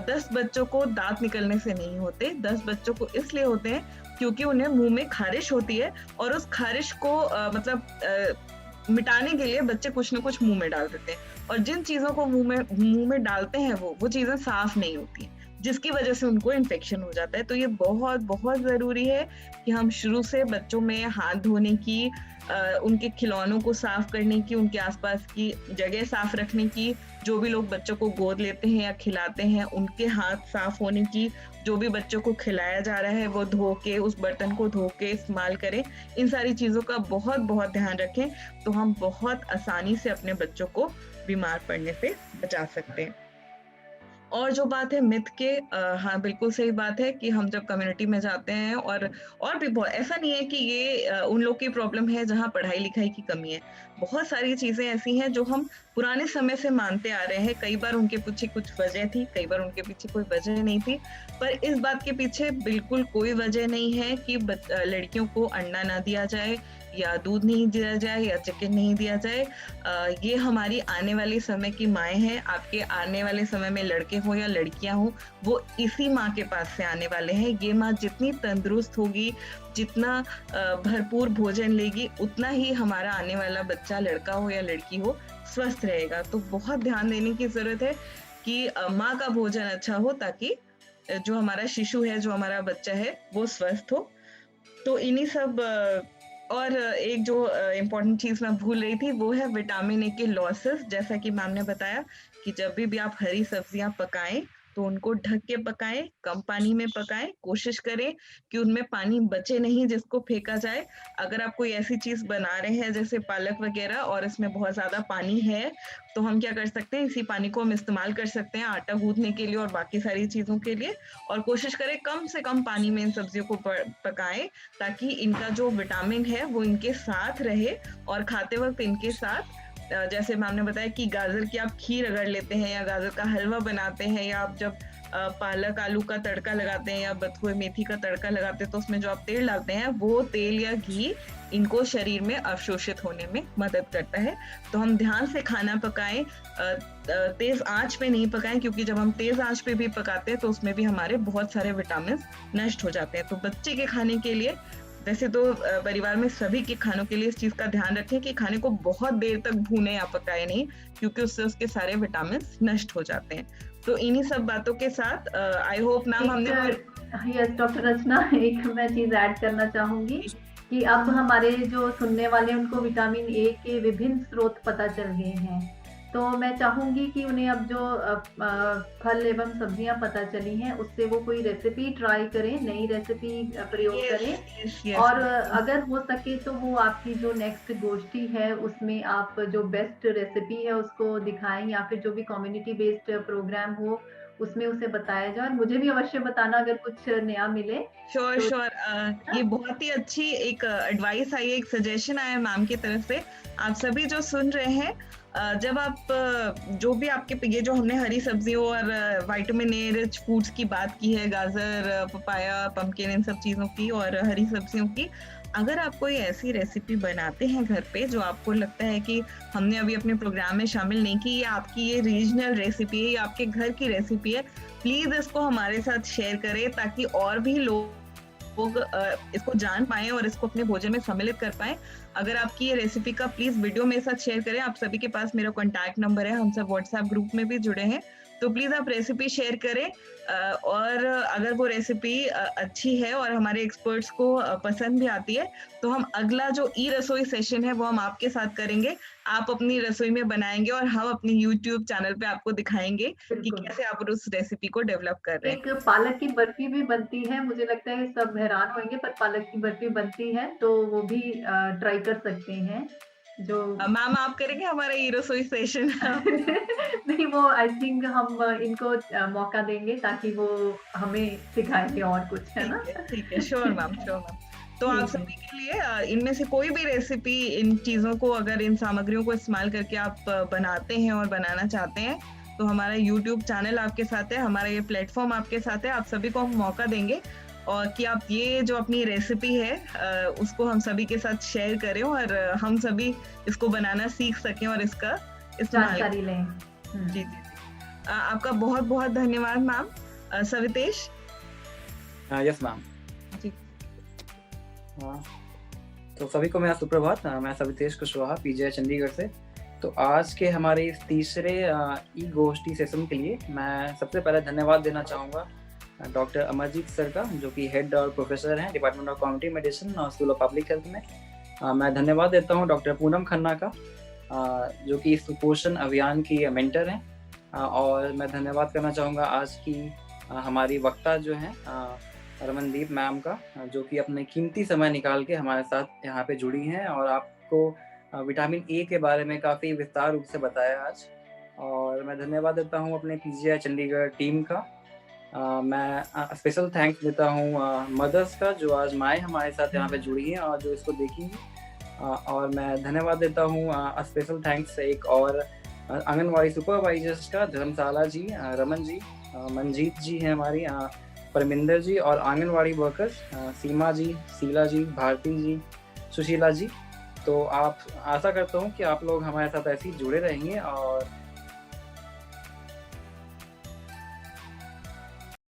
10 बच्चों को दांत निकलने से नहीं होते, 10 बच्चों को इसलिए होते हैं क्योंकि उन्हें मुंह में खारिश होती है, और उस खारिश को मिटाने के लिए बच्चे कुछ न कुछ मुंह में डाल देते हैं, और जिन चीजों को मुंह में डालते हैं वो चीजें साफ नहीं होती। जिसकी वजह से उनको इन्फेक्शन हो जाता है। तो ये बहुत बहुत ज़रूरी है कि हम शुरू से बच्चों में हाथ धोने की, उनके खिलौनों को साफ करने की, उनके आसपास की जगह साफ रखने की, जो भी लोग बच्चों को गोद लेते हैं या खिलाते हैं उनके हाथ साफ होने की, जो भी बच्चों को खिलाया जा रहा है वो धो के, उस बर्तन को धो के इस्तेमाल करें। इन सारी चीज़ों का बहुत बहुत ध्यान रखें, तो हम बहुत आसानी से अपने बच्चों को बीमार पड़ने से बचा सकते हैं। और जो बात है मिथ के, हाँ बिल्कुल सही बात है कि हम जब कम्युनिटी में जाते हैं और भी बहुत, ऐसा नहीं है कि ये उन लोग की प्रॉब्लम है जहाँ पढ़ाई लिखाई की कमी है। बहुत सारी चीजें ऐसी हैं जो हम पुराने समय से मानते आ रहे हैं। कई बार उनके पीछे कुछ वजह थी, कई बार उनके पीछे कोई वजह नहीं थी, पर इस बात के पीछे बिल्कुल कोई वजह नहीं है कि लड़कियों को अंडा ना दिया जाए या दूध नहीं दिया जाए या चिकन नहीं दिया जाए। ये हमारी आने वाले समय की माएँ हैं। आपके आने वाले समय में लड़के हो या लड़कियां हो, वो इसी माँ के पास से आने वाले हैं। ये माँ जितनी तंदुरुस्त होगी, जितना भरपूर भोजन लेगी, उतना ही हमारा आने वाला बच्चा, लड़का हो या लड़की हो, स्वस्थ रहेगा। तो बहुत ध्यान देने की जरूरत है कि माँ का भोजन अच्छा हो, ताकि जो हमारा शिशु है, जो हमारा बच्चा है, वो स्वस्थ हो। तो इन्हीं सब और एक जो इम्पोर्टेंट चीज मैं भूल रही थी, वो है विटामिन ए के लॉसेस। जैसा कि मैम ने बताया कि जब भी आप हरी सब्जियां पकाएं तो उनको ढक के पकाएं, कम पानी में पकाएं, कोशिश करें कि उनमें पानी बचे नहीं जिसको फेंका जाए। अगर आप कोई ऐसी चीज बना रहे हैं जैसे पालक वगैरह और इसमें बहुत ज्यादा पानी है, तो हम क्या कर सकते हैं, इसी पानी को हम इस्तेमाल कर सकते हैं आटा गूंथने के लिए और बाकी सारी चीजों के लिए। और कोशिश करें कम से कम पानी में इन सब्जियों को पकाएं, ताकि इनका जो विटामिन है वो इनके साथ रहे। और खाते वक्त इनके साथ, जैसे मैम ने बताया कि गाजर की आप खीर अगर लेते हैं या गाजर का हलवा बनाते हैं, या आप जब पालक आलू का तड़का लगाते हैं या बथुए मेथी का तड़का लगाते हैं, तो उसमें जो आप तेल डालते हैं, वो तेल या घी इनको शरीर में अवशोषित होने में मदद करता है। तो हम ध्यान से खाना पकाएं, तेज आंच पे नहीं पकाएं, क्योंकि जब हम तेज आंच पे भी पकाते हैं तो उसमें भी हमारे बहुत सारे विटामिन नष्ट हो जाते हैं। तो बच्चे के खाने के लिए, वैसे तो परिवार में सभी के खानों के लिए इस चीज का ध्यान रखें कि खाने को बहुत देर तक भूने या पकाए नहीं, क्योंकि उससे उसके सारे विटामिन नष्ट हो जाते हैं। तो इन्हीं सब बातों के साथ आई होप मैम हमने यस डॉक्टर रचना, एक मैं चीज ऐड करना चाहूंगी कि अब हमारे जो सुनने वाले हैं उनको विटामिन ए के विभिन्न स्रोत पता चल गए हैं। तो मैं चाहूंगी कि उन्हें अब जो फल एवं सब्जियां पता चली हैं, उससे वो कोई रेसिपी ट्राई करें, नई रेसिपी प्रयोग करें। और अगर हो सके तो वो आपकी जो नेक्स्ट गोष्ठी है उसमें आप जो बेस्ट रेसिपी है उसको दिखाएं, या फिर जो भी कम्युनिटी बेस्ड प्रोग्राम हो उसमें उसे बताया जाए। और मुझे भी अवश्य बताना अगर कुछ नया मिले। Sure sure. ये बहुत ही अच्छी एक एडवाइस आई है, एक सजेशन आया मैम की तरफ से। आप सभी जो सुन रहे हैं, जब आप जो भी आपके ये जो हमने हरी सब्जियों और विटामिन ए रिच फूड्स की बात की है, गाजर, पपाया, पम्पकिन, इन सब चीज़ों की और हरी सब्जियों की, अगर आप कोई ऐसी रेसिपी बनाते हैं घर पे जो आपको लगता है कि हमने अभी अपने प्रोग्राम में शामिल नहीं की, या आपकी ये रीजनल रेसिपी है या आपके घर की रेसिपी है, प्लीज इसको हमारे साथ शेयर करें, ताकि और भी लोग इसको जान पाएं और इसको अपने भोजन में सम्मिलित कर पाएं। अगर आपकी ये रेसिपी का प्लीज वीडियो मेरे साथ शेयर करें। आप सभी के पास मेरा कॉन्टैक्ट नंबर है, हम सब व्हाट्सएप ग्रुप में भी जुड़े हैं, तो प्लीज आप रेसिपी शेयर करें। और अगर वो रेसिपी अच्छी है और हमारे एक्सपर्ट्स को पसंद भी आती है, तो हम अगला जो ई रसोई सेशन है वो हम आपके साथ करेंगे। आप अपनी रसोई में बनाएंगे और हम अपनी यूट्यूब चैनल पे आपको दिखाएंगे कि कैसे आप उस रेसिपी को डेवलप कर रहे हैं। एक पालक की बर्फी भी बनती है, मुझे लगता है सब हैरान होंगे, पर पालक की बर्फी बनती है, तो वो भी ट्राई कर सकते हैं। जो मैम आप करेंगे हमारा ई रसोई सेशन? नहीं, वो आई थिंक हम इनको मौका देंगे ताकि वो हमें सिखाएंगे और कुछ, है ना? ठीक है, श्योर मैम, श्योर मैम। तो आप सभी के लिए इनमें से कोई भी रेसिपी, इन चीजों को, अगर इन सामग्रियों को इस्तेमाल करके आप बनाते हैं और बनाना चाहते हैं, तो हमारा YouTube चैनल आपके साथ है, हमारा ये प्लेटफॉर्म आपके साथ है। आप सभी को हम मौका देंगे और कि आप ये जो अपनी रेसिपी है उसको हम सभी के साथ शेयर करें और हम सभी इसको बनाना सीख सकें और इसका जानकारी लें। जी जी। आपका बहुत बहुत धन्यवाद मैम। सवितेश? यस मैम जी। तो सभी को मेरा सुप्रभात। मैं सवितेश कुशवाहा, पीजीआई चंडीगढ़ से। तो आज के हमारे इस तीसरे ई गोष्ठी सेशन के लिए मैं सबसे पहले धन्यवाद देना चाहूँगा डॉक्टर अमरजीत सर का, जो कि हेड और प्रोफेसर हैं डिपार्टमेंट ऑफ कम्युनिटी मेडिसिन और स्कूल ऑफ पब्लिक हेल्थ में। मैं धन्यवाद देता हूँ डॉक्टर पूनम खन्ना का, जो कि सुपोषण अभियान की मेंटर हैं। और मैं धन्यवाद करना चाहूँगा आज की हमारी वक्ता जो हैं रमनदीप मैम का, जो कि अपने कीमती समय निकाल के हमारे साथ यहाँ पे जुड़ी हैं और आपको विटामिन ए के बारे में काफ़ी विस्तार रूप से बताया आज। और मैं धन्यवाद देता हूँ अपने पीजीआई चंडीगढ़ टीम का। मैं स्पेशल थैंक्स देता हूँ मदर्स का, जो आज माएँ हमारे साथ यहाँ पे जुड़ी हैं और जो इसको देखेंगी। और मैं धन्यवाद देता हूँ स्पेशल थैंक्स एक और आंगनवाड़ी सुपरवाइजर्स का, धर्मशाला जी, रमन जी, मंजीत जी हैं हमारी, परमिंदर जी, और आंगनवाड़ी वर्कर्स सीमा जी, शीला जी, भारती जी, सुशीला जी। तो आप आशा करता हूँ कि आप लोग हमारे साथ ऐसे ही जुड़े रहेंगे और